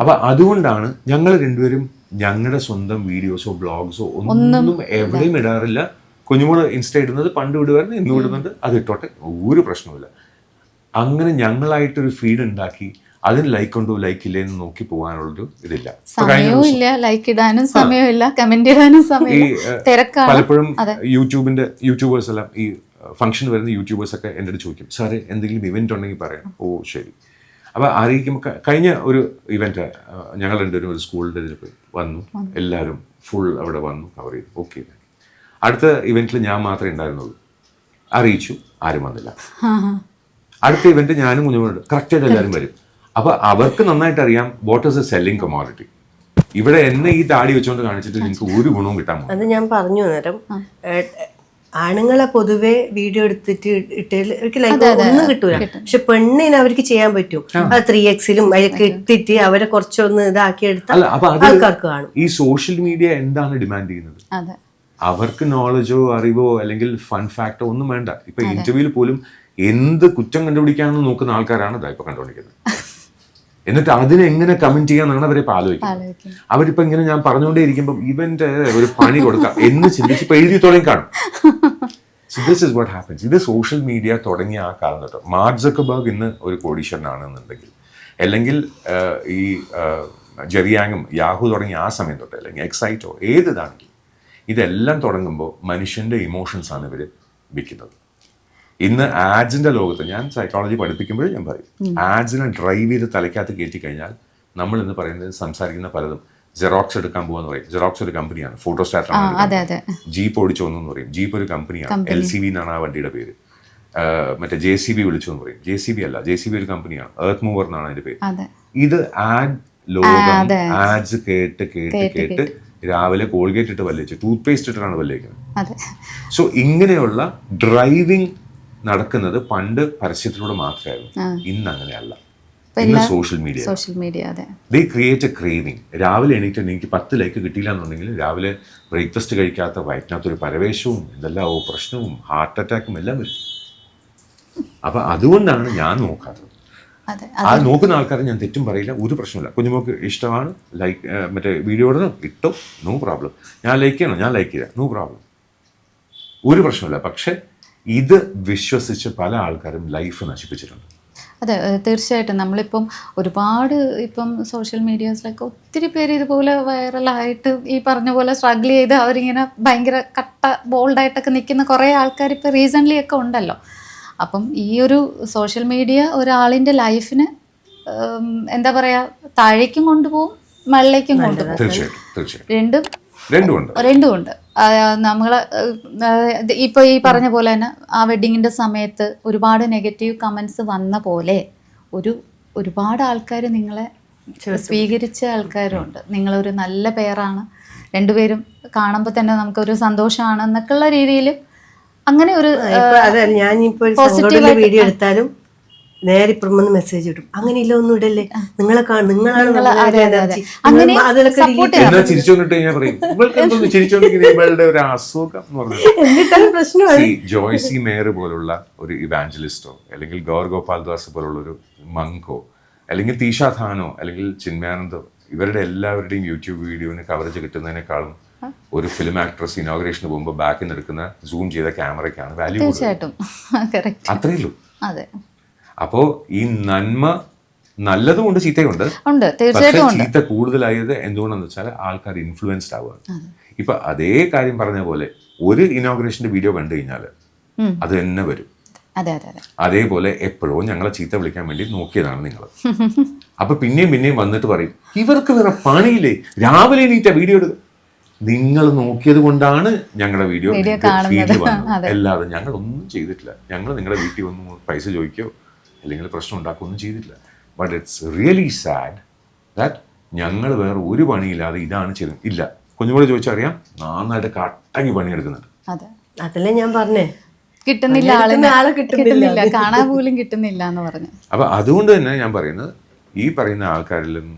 അപ്പൊ അതുകൊണ്ടാണ് ഞങ്ങൾ രണ്ടുപേരും ഞങ്ങളുടെ സ്വന്തം വീഡിയോസോ ബ്ലോഗ്സോ ഒന്നും എവിടെയും ഇടാറില്ല. കുഞ്ഞുമോള് ഇൻസ്റ്റ ഇടുന്നത് പണ്ട് വിടുമായിരുന്നു, ഇന്നും ഇടുന്നുണ്ട്, അത് ഇട്ടോട്ടെ, ഒരു പ്രശ്നവുമില്ല. അങ്ങനെ ഞങ്ങളായിട്ടൊരു ഫീഡ് ഉണ്ടാക്കി അതിന് ലൈക്ക് ഉണ്ടോ ലൈക്ക് ഇല്ലേ എന്ന് നോക്കി പോകാനുള്ളൊരു ഇതില്ല. സമയവും ലൈക്ക് ഇടാനും സമയമില്ല, കമന്റ് ഇടാനും സമയമില്ല. പലപ്പോഴും യൂട്യൂബേഴ്സ് എല്ലാം ഈ ഫംഗ്ഷൻ വരുന്ന യൂട്യൂബേഴ്സ് ഒക്കെ എൻ്റെ അടുത്ത് ചോദിക്കും, സാറേ എന്തെങ്കിലും ഇവന്റ് ഉണ്ടെങ്കിൽ പറയാം. ഓ ശരി. അപ്പോൾ അറിയിക്കുമ്പോൾ കഴിഞ്ഞ ഒരു ഇവന്റ് ഞങ്ങൾ രണ്ടുപേരും ഒരു സ്കൂളിൻ്റെ ഇതിൽ പോയി വന്നു, എല്ലാവരും ഫുൾ അവിടെ വന്നു കവർ ചെയ്തു. ഓക്കെ. അടുത്ത ഇവന്റിൽ ഞാൻ മാത്രമേ ഉണ്ടായിരുന്നുള്ളൂ, അറിയിച്ചു, ആരും വന്നില്ല. അടുത്ത ഇവന്റ് ഞാനും കുഞ്ഞുങ്ങളുണ്ട്, കറക്റ്റായിട്ട് എല്ലാവരും വരും. അപ്പൊ അവർക്ക് നന്നായിട്ട് അറിയാം what is A selling commodity. ഇവിടെ എന്നെ ഈ താടി വെച്ചുകൊണ്ട് കാണിച്ചിട്ട് എനിക്ക് ഒരു ഗുണവും കിട്ടാൻ പോകും. അത് ഞാൻ പറഞ്ഞു നേരം, ആണുങ്ങളെ പൊതുവെ വീഡിയോ എടുത്തിട്ട് ഇട്ടാൽ അവർക്ക് ലൈക്ക് ഒന്നും കിട്ടൂല. പക്ഷെ പെണ്ണിന് അവർക്ക് ചെയ്യാൻ പറ്റും. അത് 3x-ലും അതിലേക്ക് ഇട്ടിട്ട് അവരെ കുറച്ചൊന്ന് ഇതാക്കി എടുത്താൽ ആൾക്കാർക്ക് കാണും. ഈ സോഷ്യൽ മീഡിയ എന്താണ് ഡിമാൻഡ് ചെയ്യുന്നത്? അവർക്ക് നോളജോ അറിവോ അല്ലെങ്കിൽ ഫൺ ഫാക്ടോ ഒന്നും വേണ്ട. ഇപ്പൊ ഇന്റർവ്യൂവിൽ പോലും എന്ത് കുറ്റം കണ്ടുപിടിക്കാമെന്ന് നോക്കുന്ന ആൾക്കാരാണ് ഇതാ ഇപ്പൊ കണ്ടുപിടിക്കുന്നത്. എന്നിട്ട് അതിനെ എങ്ങനെ കമന്റ് ചെയ്യാന്നാണ് അവരെ ഇപ്പൊ ആലോചിക്കുന്നത്. അവരിപ്പോ ഇങ്ങനെ ഞാൻ പറഞ്ഞുകൊണ്ടേ ഇരിക്കുമ്പോൾ ഇവന്റെ ഒരു പണി കൊടുക്കാം എന്ന് ചിന്തിച്ച് ഇപ്പൊ എഴുതി തുടങ്ങി കാണും. So this is what happens. ഇത് സോഷ്യൽ മീഡിയ തുടങ്ങിയ ആ കാലം തൊട്ട് മാർക്ക് സക്കർബർഗ് ഇന്ന് ഒരു കോടീശ്വരനാണെന്നുണ്ടെങ്കിൽ, അല്ലെങ്കിൽ ഈ ജെറിയാങ്ങും യാഹു തുടങ്ങിയ ആ സമയം തൊട്ട്, അല്ലെങ്കിൽ എക്സൈറ്റോ ഏതാണെങ്കിലും, ഇതെല്ലാം തുടങ്ങുമ്പോൾ മനുഷ്യന്റെ ഇമോഷൻസ് ആണ് ഇവർ വിൽക്കുന്നത്. ഇന്ന് ആഡ്സിന്റെ ലോകത്ത് ഞാൻ സൈക്കോളജി പഠിപ്പിക്കുമ്പോഴും ഞാൻ പറയും, ആഡ്സിനെ ഡ്രൈവ് ചെയ്ത് തലയ്ക്കകത്ത് കയറ്റി കഴിഞ്ഞാൽ നമ്മൾ ഇന്ന് പറയുന്നത് സംസാരിക്കുന്ന പലതും ജെറോക്സ് എടുക്കാൻ പോകാന്ന് പറയും. ജെറോക്സ് ഒരു കമ്പനിയാണ്, ഫോട്ടോസ്റ്റാറ്റാണ്. ജീപ്പ് ഓടിച്ചു വന്നു പറയും, ജീപ്പ് ഒരു കമ്പനിയാണ്, LCV എന്നാണ് ആ വണ്ടിയുടെ പേര്. മറ്റേ JCB വിളിച്ചു എന്ന് പറയും, JCB അല്ല, JCB ഒരു കമ്പനിയാണ്, എർത്ത് മൂവർ എന്നാണ് അതിന്റെ പേര്. ഇത് ആഡ് ലോകം, ആഡ്സ് കേട്ട് കേട്ട് കേട്ട് രാവിലെ കോൾഗേറ്റ് ഇട്ട് പല്ലിച്ച്, ടൂത്ത് പേസ്റ്റ് ഇട്ടിട്ടാണ് പല്ലിക്കുന്നത്. സോ ഇങ്ങനെയുള്ള ഡ്രൈവിംഗ് നടക്കുന്നത് പണ്ട് പരസ്യത്തിലൂടെ മാത്രമായിരുന്നു, ഇന്ന് അങ്ങനെയല്ല. ഇന്ന് social media they create A craving. രാവിലെ എണീറ്റ് എനിക്ക് 10 ലൈക്ക് കിട്ടിയില്ല എന്നുണ്ടെങ്കിൽ രാവിലെ ബ്രേക്ക്ഫാസ്റ്റ് കഴിക്കാത്ത വയറ്റിനകത്തൊരു പരവേശവും എന്തെല്ലാം പ്രശ്നവും ഹാർട്ട് അറ്റാക്കും എല്ലാം വരും. അപ്പൊ അതുകൊണ്ടാണ് ഞാൻ നോക്കാത്തത്. ആ നോക്കുന്ന ആൾക്കാരെ ഞാൻ തെറ്റും പറയില്ല, ഒരു പ്രശ്നമില്ല. കുഞ്ഞുമോക്ക് ഇഷ്ടമാണ് ലൈക്ക് മറ്റേ വീഡിയോ ഇടണം, ഇട്ടോ, നോ പ്രോബ്ലം. ഞാൻ ലൈക്ക് ചെയ്യണം, ഞാൻ ലൈക്ക് ചെയ്യാം, നോ പ്രോബ്ലം, ഒരു പ്രശ്നമില്ല. പക്ഷെ ഇത് വിശ്വസിച്ച് പല ആൾക്കാരും ലൈഫ് നശിപ്പിച്ചിട്ടുണ്ട്. അതെ, തീർച്ചയായിട്ടും. നമ്മളിപ്പം ഒരുപാട് ഇപ്പം സോഷ്യൽ മീഡിയാസിലൊക്കെ ഒത്തിരി പേര് ഇതുപോലെ വൈറലായിട്ട് ഈ പറഞ്ഞ പോലെ സ്ട്രഗിൾ ചെയ്ത് അവരിങ്ങനെ ഭയങ്കര കട്ട ബോൾഡായിട്ടൊക്കെ നിൽക്കുന്ന കുറേ ആൾക്കാർ ഇപ്പോൾ റീസെൻ്റ്ലി ഒക്കെ ഉണ്ടല്ലോ. അപ്പം ഈ ഒരു സോഷ്യൽ മീഡിയ ഒരാളിൻ്റെ ലൈഫിന് എന്താ പറയുക, താഴേക്കും കൊണ്ടുപോകും, മുകളിലേക്കും കൊണ്ടുപോകും. രണ്ടും ഉണ്ട്. നമ്മൾ ഇപ്പോൾ ഈ പറഞ്ഞ പോലെ തന്നെ ആ വെഡ്ഡിങ്ങിൻ്റെ സമയത്ത് ഒരുപാട് നെഗറ്റീവ് കമൻസ് വന്ന പോലെ ഒരുപാട് ആൾക്കാർ നിങ്ങളെ സ്വീകരിച്ച ആൾക്കാരുണ്ട്. നിങ്ങളൊരു നല്ല പേരാണ്, രണ്ടുപേരും കാണുമ്പോൾ തന്നെ നമുക്കൊരു സന്തോഷമാണ് എന്നൊക്കെയുള്ള രീതിയിൽ അങ്ങനെ ഒരു ഞാനിപ്പോൾ വീഡിയോ എടുത്താലും നേരെ ഇപ്പുറം വന്ന് മെസ്സേജ് ഇടും. അങ്ങനെയില്ല, ഒന്നും ഇടല്ലേ, നിങ്ങളാണ് അതെ, അതെ. allergy. അങ്ങനെ അതൊക്കെ support delete എന്നാ ചിരിച്ചോണ്ടിട്ട് ഞാൻ പറയും, ഇവൾക്ക് എന്തോന്ന് ചിരിച്ചോണ്ടിരിക്കുന്നത്, ഇവളുടെ ഒരു അസുഖം എന്ന് പറഞ്ഞത്. എന്നിട്ടാണ് പ്രശ്നമാണ്. ജോയ്സി മേയർ പോലുള്ള ഒരു ഇവാഞ്ചലിസ്റ്റോ അല്ലെങ്കിൽ ഗൗർ ഗോപാൽദാസ് പോലുള്ള ഒരു മങ്കോ അല്ലെങ്കിൽ തീഷ ധാനോ അല്ലെങ്കിൽ ചിന്മയാനന്ദോ, ഇവരുടെ എല്ലാവരുടെയും യൂട്യൂബ് വീഡിയോന് കവറേജ് കിട്ടുന്നതിനേക്കാളും ഒരു ഫിലിം ആക്ട്രസ് ഇനോഗ്രേഷന് പോകുമ്പോൾ ബാക്കിൽ നിന്ന് എടുക്കുന്ന സൂം ചെയ്ത ക്യാമറയ്ക്കാണ് വാല്യൂ. തീർച്ചയായിട്ടും കറക്റ്റ്. അത്രേ ഉള്ളൂ. അതെ. അപ്പോ ഈ നന്മ നല്ലതുകൊണ്ട് ചീത്തയുണ്ട്. പക്ഷേ ചീത്ത കൂടുതലായത് എന്തുകൊണ്ടാന്ന് വെച്ചാൽ ആൾക്കാർ ഇൻഫ്ലുവൻസ്ഡ് ആവുക. ഇപ്പൊ അതേ കാര്യം പറഞ്ഞ പോലെ ഒരു ഇനോഗ്രേഷന്റെ വീഡിയോ കണ്ടു കഴിഞ്ഞാൽ അത് തന്നെ വരും. അതേപോലെ എപ്പോഴോ ഞങ്ങളെ ചീത്ത വിളിക്കാൻ വേണ്ടി നോക്കിയതാണ് നിങ്ങൾ. അപ്പൊ പിന്നെയും വന്നിട്ട് പറയും, ഇവർക്ക് വേറെ പണിയില്ലേ, രാവിലെ എണീറ്റ വീഡിയോ എടുക്കും. നിങ്ങൾ നോക്കിയത് കൊണ്ടാണ് ഞങ്ങളുടെ വീഡിയോ ഫീഡിൽ വന്നത്. അല്ലാതെ ഞങ്ങളൊന്നും ചെയ്തിട്ടില്ല. ഞങ്ങൾ നിങ്ങളുടെ വീട്ടിൽ ഒന്നും പൈസ ചോദിക്കോ അല്ലെങ്കിൽ പ്രശ്നം ഉണ്ടാക്കുകയൊന്നും ചെയ്തിട്ടില്ല. But it's really sad that ഞങ്ങൾ വേറെ ഒരു പണിയില്ലാതെ ഇതാണ് ചെയ്തത്. ഇല്ല, കുഞ്ഞുമോള് ചോദിച്ചറിയാം, നന്നായിട്ട് കട്ടങ്ങി പണിയെടുക്കുന്നുണ്ട്. അതല്ലേ ഞാൻ പറഞ്ഞേ, കിട്ടുന്നില്ല, ആളെ കിട്ടുന്നില്ല, കാണാൻ പോലും കിട്ടുന്നില്ല എന്ന് പറഞ്ഞു. അപ്പൊ അതുകൊണ്ട് തന്നെ ഞാൻ പറയുന്നത്, ഈ പറയുന്ന ആൾക്കാരിലും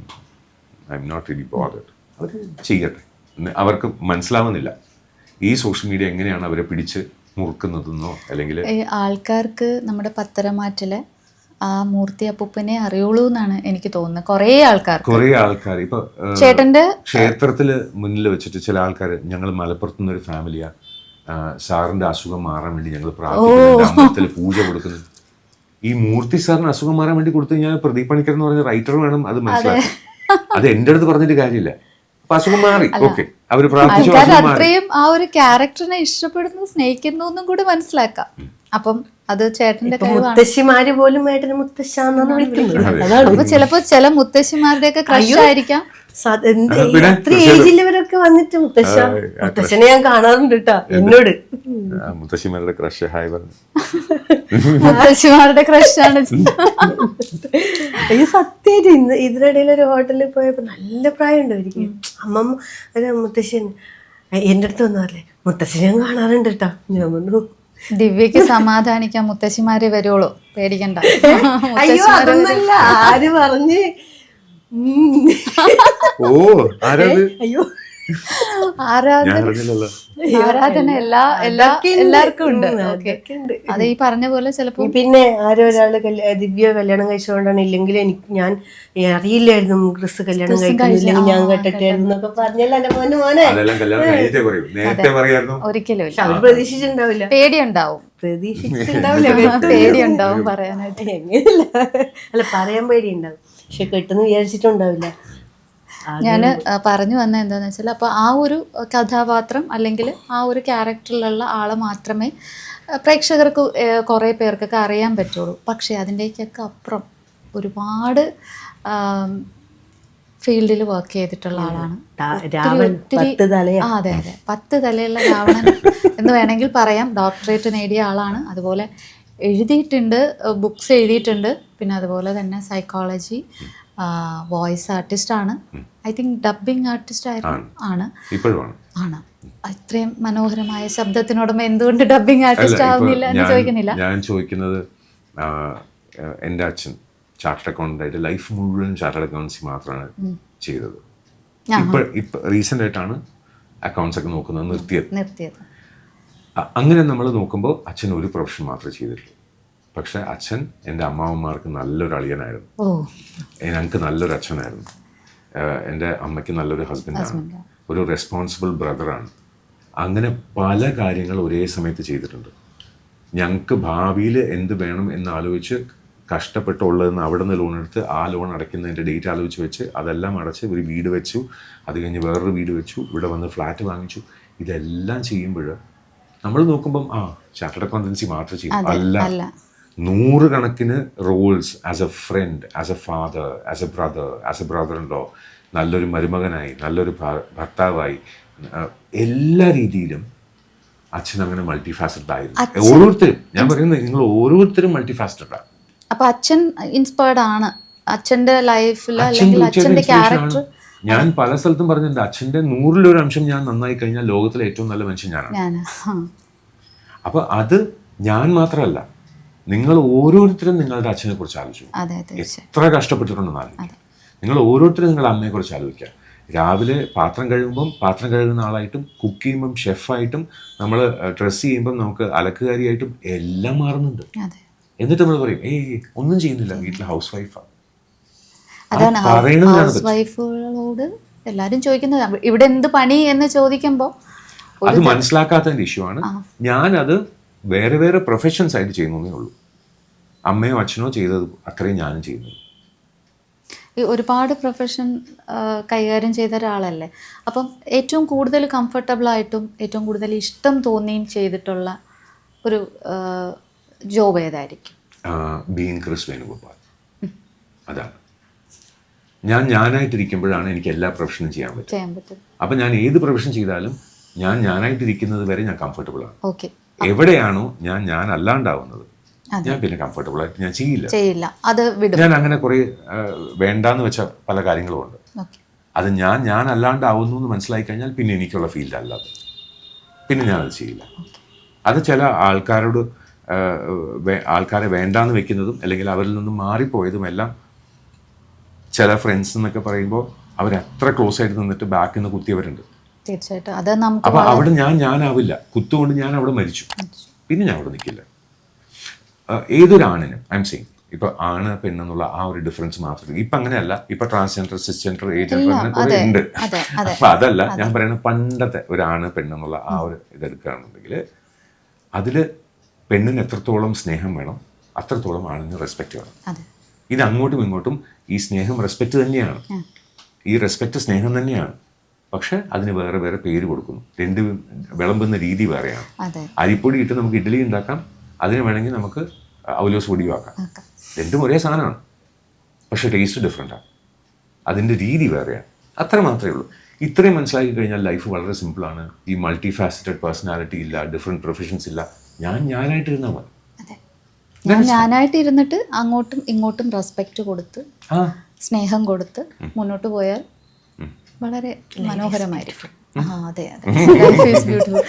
ഐ എം നോട്ട് റിയലി ബോതർഡ്. അവർ ചെയ്യട്ടെ, അവർക്ക് മനസ്സിലാവുന്നില്ല ഈ സോഷ്യൽ മീഡിയ എങ്ങനെയാണ് അവരെ പിടിച്ച് മുറുക്കുന്നതെന്നോ. അല്ലെങ്കിൽ ആൾക്കാർക്ക് നമ്മുടെ പത്തരമാറ്റിലെ ആ മൂർത്തി അപ്പൂപ്പനെ അറിയുള്ളൂ എന്നാണ് എനിക്ക് തോന്നുന്നത്. കുറേ ആൾക്കാർ ഇപ്പൊ ചേട്ടന്റെ ക്ഷേത്രത്തില് മുന്നിൽ വെച്ചിട്ട് ചില ആൾക്കാർ, ഞങ്ങൾ മലപ്പുറത്തുനിന്ന് ഒരു ഫാമിലിയാ, സാറിന്റെ അസുഖം മാറാൻ വേണ്ടി ഞങ്ങൾ പ്രാർത്ഥിക്കുന്നുണ്ട്, അമ്പലത്തിൽ പൂജ കൊടുക്കുന്നു. ഈ മൂർത്തി സാറിന് അസുഖം മാറാൻ വേണ്ടി കൊടുത്തു കഴിഞ്ഞാൽ പ്രദീപ് പണിക്കർ എന്ന് പറഞ്ഞ റൈറ്റർ വേണം അത് മനസ്സിലാക്കി. അത് എന്റെ അടുത്ത് പറഞ്ഞിട്ട് കാര്യമില്ല. അപ്പൊ അസുഖം മാറി, ഓക്കെ, അവര് പ്രാർത്ഥിച്ചു. അത്രയും ആ ഒരു ക്യാരക്ടറിനെ ഇഷ്ടപ്പെടുന്നു, സ്നേഹിക്കുന്നു എന്നും കൂടി മനസ്സിലാക്കാം. അപ്പം അത് ചേട്ടന്റെ മുത്തശ്ശിമാര് പോലും ഏട്ടന് മുത്തശ്ശാന്നാണ് വിളിക്കുന്നത്. അപ്പൊ ചിലപ്പോ ചില മുത്തശ്ശിമാരുടെ ഒക്കെ ക്രഷ് ആയിരിക്കാം. എത്ര ഏജിലവരൊക്കെ വന്നിട്ട് മുത്തശ്ശനെ ഞാൻ കാണാറുണ്ട് കേട്ടാ എന്നോട്. മുത്തശ്ശിമാരുടെ ക്രഷ് ഹായ് പറഞ്ഞു. മുത്തശ്ശിമാരുടെ ക്രഷാണ്. അയ്യോ സത്യമായിട്ട് ഇതിനിടയിൽ ഒരു ഹോട്ടലിൽ പോയപ്പോ നല്ല പ്രായമുണ്ട് അവർക്ക്. അമ്മമ്മ മുത്തശ്ശൻ എന്റെ അടുത്ത് വന്നു പറഞ്ഞേ, മുത്തശ്ശൻ ഞാൻ കാണാറുണ്ട് കേട്ടാ. ഞാൻ വന്നു, ദിവ്യക്ക് സമാധാനിക്കാൻ മുത്തശ്ശിമാരെ വരുള്ളൂ, പേടിക്കണ്ട. അയ്യോ അതൊന്നല്ല, ആര് പറഞ്ഞ്. ഓ ആരാത്? അയ്യോ ആരാധന എല്ലാവർക്കും ഉണ്ട്. അത് ഈ പറഞ്ഞ പോലെ ചിലപ്പോ പിന്നെ ആരോ ഒരാള് ദിവ്യ കല്യാണം കഴിച്ചുകൊണ്ടാണ്, ഇല്ലെങ്കിൽ ഞാൻ അറിയില്ലായിരുന്നു ഡ്രസ് കല്യാണം കഴിക്കുന്നില്ലെങ്കിൽ ഞാൻ കെട്ടിട്ടായിരുന്നു എന്നൊക്കെ പറഞ്ഞല്ലോ എന്റെ മോനെ. ഒരിക്കലും അവര് പ്രതീക്ഷിച്ചിട്ടുണ്ടാവില്ല, പേടിയുണ്ടാവും, പേടിയുണ്ടാവും പറയാനായിട്ട്. എങ്ങനെയല്ല, അല്ല പറയാൻ പേടിയുണ്ടാവും, പക്ഷെ കെട്ടെന്ന് വിചാരിച്ചിട്ടുണ്ടാവില്ല. ഞാൻ പറഞ്ഞു വന്ന എന്താന്ന് വെച്ചാൽ, അപ്പോൾ ആ ഒരു കഥാപാത്രം അല്ലെങ്കിൽ ആ ഒരു ക്യാരക്ടറിലുള്ള ആളെ മാത്രമേ പ്രേക്ഷകർക്ക് കുറേ പേർക്കൊക്കെ അറിയാൻ പറ്റുള്ളൂ. പക്ഷേ അതിൻ്റെയൊക്കെ അപ്പുറം ഒരുപാട് ഫീൽഡിൽ വർക്ക് ചെയ്തിട്ടുള്ള ആളാണ്. അതെ 10 തലയുള്ള രാവണൻ എന്ന് വേണമെങ്കിൽ പറയാം. ഡോക്ടറേറ്റ് നേടിയ ആളാണ്. അതുപോലെ എഴുതിയിട്ടുണ്ട്, ബുക്സ് എഴുതിയിട്ടുണ്ട്. പിന്നെ അതുപോലെ തന്നെ സൈക്കോളജി, വോയിസ് ആർട്ടിസ്റ്റ് ആണ്. ഐ തിങ്ക് ഡബിങ് ആർട്ടിസ്റ്റ് ആണ്. ഇത്രയും മനോഹരമായ ശബ്ദത്തിനോടൊപ്പം എന്തുകൊണ്ട് ഡബിങ് ആർട്ടിസ്റ്റ് ആവുന്നില്ല എന്ന് ചോദിക്കുന്നില്ല. ഞാൻ ചോദിക്കുന്നത്, എൻ്റെ അച്ഛൻ ചാർട്ടേഡ് അക്കൗണ്ടന്റ് ആയിട്ട് ലൈഫ് മുഴുവൻ ചാർട്ടേഡ് അക്കൗണ്ടൻസി മാത്രമാണ് ചെയ്തത്. ഇപ്പൊ റീസെന്റ് ആയിട്ടാണ് അക്കൗണ്ട്സ് ഒക്കെ നോക്കുന്നത് നിർത്തിയത്. അങ്ങനെ നമ്മൾ നോക്കുമ്പോൾ അച്ഛൻ ഒരു പ്രൊഫഷൻ മാത്രമേ ചെയ്തിട്ടുള്ളൂ. പക്ഷെ അച്ഛൻ എൻ്റെ അമ്മാവന്മാർക്ക് നല്ലൊരു അളിയനായിരുന്നു, ഞങ്ങൾക്ക് നല്ലൊരു അച്ഛനായിരുന്നു, എൻ്റെ അമ്മയ്ക്ക് നല്ലൊരു ഹസ്ബൻഡാണ്, ഒരു റെസ്പോൺസിബിൾ ബ്രദറാണ്. അങ്ങനെ പല കാര്യങ്ങൾ ഒരേ സമയത്ത് ചെയ്തിട്ടുണ്ട്. ഞങ്ങൾക്ക് ഭാവിയിൽ എന്ത് വേണം എന്ന് ആലോചിച്ച് കഷ്ടപ്പെട്ടുള്ളതെന്ന് അവിടെ നിന്ന് ലോൺ എടുത്ത് ആ ലോൺ അടയ്ക്കുന്നതിൻ്റെ ഡേറ്റ് ആലോചിച്ച് വെച്ച് അതെല്ലാം അടച്ച് ഒരു വീട് വെച്ചു. അത് കഴിഞ്ഞ് വേറൊരു വീട് വെച്ചു, ഇവിടെ വന്ന് ഫ്ലാറ്റ് വാങ്ങിച്ചു. ഇതെല്ലാം ചെയ്യുമ്പോൾ നമ്മൾ നോക്കുമ്പം ചാർട്ടേഡ് അക്കൗണ്ടൻസി മാത്രം ചെയ്യും. അല്ല, 100 കണക്കിന് roles as a friend, as a father, as a brother, as a brother in law, നല്ലൊരു മരുമകനായി, നല്ലൊരു ഭർത്താവായി, എല്ലാ രീതിയിലും അച്ഛൻ അങ്ങനെ മൾട്ടി ഫാസറ്റഡ് ആയിരുന്നു. ഓരോരുത്തരും, ഞാൻ പറയുന്നത് നിങ്ങൾ ഓരോരുത്തരും മൾട്ടി ഫാസറ്റഡാണ്. അപ്പൊ അച്ഛൻ ഇൻസ്പയർഡ് ആണ് അച്ഛൻ്റെ ലൈഫിൽ, അല്ലെങ്കിൽ അച്ഛൻ്റെ ക്യാരക്ടർ. ഞാൻ പല സ്ഥലത്തും പറഞ്ഞിട്ടുണ്ട്, അച്ഛൻ്റെ 100-ൽ1 അംശം ഞാൻ നന്നായി കഴിഞ്ഞാൽ ലോകത്തിലെ ഏറ്റവും നല്ല മനുഷ്യൻ ഞാനാണ്. അപ്പൊ അത് ഞാൻ മാത്രമല്ല, നിങ്ങൾ ഓരോരുത്തരും നിങ്ങളുടെ അച്ഛനെ കുറിച്ച് ആലോചിച്ചു, അതെ അതെ എത്ര കഷ്ടപ്പെട്ടിട്ടുണ്ടെന്ന് ആലോചിക്കും. നിങ്ങൾ ഓരോരുത്തരും നിങ്ങളുടെ അമ്മയെ കുറിച്ച് ആലോചിക്കുക. രാവിലെ പാത്രം കഴുകുമ്പം പാത്രം കഴുകുന്ന ആളായിട്ടും, കുക്ക് ചെയ്യുമ്പം ഷെഫായിട്ടും, നമ്മൾ ഡ്രസ്സ് ചെയ്യുമ്പം നമുക്ക് അലക്കുകാരിയായിട്ടും എല്ലാം മാറുന്നുണ്ട്. അതെ. എന്നിട്ട് നമ്മൾ പറയും ഒന്നും ചെയ്യുന്നില്ല, വീട്ടിലെ ഹൗസ് വൈഫാണ്. അതാണ് ഹൗസ് വൈഫുകളോട് എല്ലാരും ചോദിക്കുന്നത് ഇവിടെ എന്ത് പണി എന്ന് ചോദിക്കുമ്പോൾ അത് മനസ്സിലാക്കാത്തതിന്റെ ഇഷ്യൂ ആണ്. ഞാനത് വേറെ വേറെ പ്രൊഫഷൻസ് ആയിട്ട് ചെയ്യുന്നതേ ഉള്ളൂ. അമ്മയോ അച്ഛനോ ചെയ്തത് അത്രയും ഞാനും ചെയ്യുന്നത്. ഈ ഒരുപാട് പ്രൊഫഷൻ കൈകാര്യം ചെയ്ത ഒരാളല്ലേ, അപ്പം ഏറ്റവും കൂടുതൽ കംഫർട്ടബിൾ ആയിട്ടും ഏറ്റവും കൂടുതൽ ഇഷ്ടം തോന്നിയും ചെയ്തിട്ടുള്ള ഒരു ജോബ് ഏതായിരിക്കും? Being Chris Venugopal. അതാണ്. ഞാനായിട്ടിരിക്കുമ്പോഴാണ് എനിക്ക് എല്ലാ പ്രൊഫഷനും ചെയ്യാൻ പറ്റും. അപ്പം ഞാൻ ഏത് പ്രൊഫഷൻ ചെയ്താലും ഞാനായിട്ടിരിക്കുന്നത് വരെ ഞാൻ കംഫർട്ടബിൾ ആണ്. ഓക്കെ. എവിടെയാണോ ഞാൻ അല്ലാണ്ടാവുന്നത്, ഞാൻ പിന്നെ കംഫർട്ടബിൾ ആയിട്ട് ഞാൻ ചെയ്യില്ല. അത് ഞാൻ അങ്ങനെ കുറെ വേണ്ടാന്ന് വെച്ച പല കാര്യങ്ങളും ഉണ്ട്. അത് ഞാൻ അല്ലാണ്ടാവുന്നു എന്ന് മനസ്സിലായി കഴിഞ്ഞാൽ പിന്നെ എനിക്കുള്ള ഫീൽഡ് അല്ലാതെ പിന്നെ ഞാനത് ചെയ്യില്ല. അത് ചില ആൾക്കാരെ വേണ്ടാന്ന് വെക്കുന്നതും അല്ലെങ്കിൽ അവരിൽ നിന്നും മാറിപ്പോയതും എല്ലാം ചില ഫ്രണ്ട്സ് എന്നൊക്കെ പറയുമ്പോൾ അവരത്ര ക്ലോസ് ആയിട്ട് നിന്നിട്ട് ബാക്കിൽ നിന്ന് കുത്തിയവരുണ്ട്. തീർച്ചയായിട്ടും. അത് നമുക്ക് അപ്പൊ അവിടെ ഞാനാവില്ല, കുത്തുകൊണ്ട് ഞാൻ അവിടെ മരിച്ചു, പിന്നെ ഞാൻ അവിടെ നിൽക്കില്ല. ഏതൊരാണിനും ഐ എം സെയിങ്, ഇപ്പൊ ആണ് പെണ്ണെന്നുള്ള ആ ഒരു ഡിഫറൻസ് മാത്രമേ. ഇപ്പൊ അങ്ങനെയല്ല, ഇപ്പൊ ട്രാൻസ്ജെൻഡർ, സിസ്ജെൻഡർ, ഏജെൻഡർ അങ്ങനെ കുറെ ഉണ്ട്. അപ്പൊ അതല്ല ഞാൻ പറയുന്നത്, പണ്ടത്തെ ഒരാണ് പെണ്ണെന്നുള്ള ആ ഒരു ഇതെടുക്കുകയാണെന്നുണ്ടെങ്കിൽ അതില് പെണ്ണിന് എത്രത്തോളം സ്നേഹം വേണം അത്രത്തോളം ആണിന് റെസ്പെക്റ്റ് വേണം. ഇത് അങ്ങോട്ടും ഇങ്ങോട്ടും ഈ സ്നേഹം റെസ്പെക്റ്റ് തന്നെയാണ്, ഈ റെസ്പെക്റ്റ് സ്നേഹം തന്നെയാണ്. പക്ഷെ അതിന് വേറെ വേറെ പേര് കൊടുക്കുന്നു. രണ്ട് വിളമ്പുന്ന രീതി വേറെയാണ്. അരിപ്പൊടി ഇട്ട് നമുക്ക് ഇഡ്ഡലി ഉണ്ടാക്കാം, അതിന് വേണമെങ്കിൽ നമുക്ക് അവലോസ് പൊടിയും ആക്കാം. രണ്ടും ഒരേ സാധനമാണ്, പക്ഷെ ടേസ്റ്റ് ഡിഫറെൻ്റാണ്, അതിൻ്റെ രീതി വേറെയാണ്. അത്ര മാത്രമേ ഉള്ളൂ. ഇത്രയും മനസ്സിലാക്കി കഴിഞ്ഞാൽ ലൈഫ് വളരെ സിമ്പിളാണ്. ഈ മൾട്ടി ഫാസറ്റഡ് പേഴ്സണാലിറ്റി ഇല്ല, ഡിഫറെൻറ്റ് പ്രൊഫഷൻസ് ഇല്ല. ഞാനായിട്ടിരുന്നാൽ മതി. ഞാനായിട്ട് ഇരുന്നിട്ട് അങ്ങോട്ടും ഇങ്ങോട്ടും റെസ്പെക്റ്റ് കൊടുത്ത് സ്നേഹം കൊടുത്ത് മുന്നോട്ട് പോയാൽ വളരെ മനോഹരമായിരിക്കും. അതെ ലൈഫ് ഈസ് ബ്യൂട്ടിഫുൾ.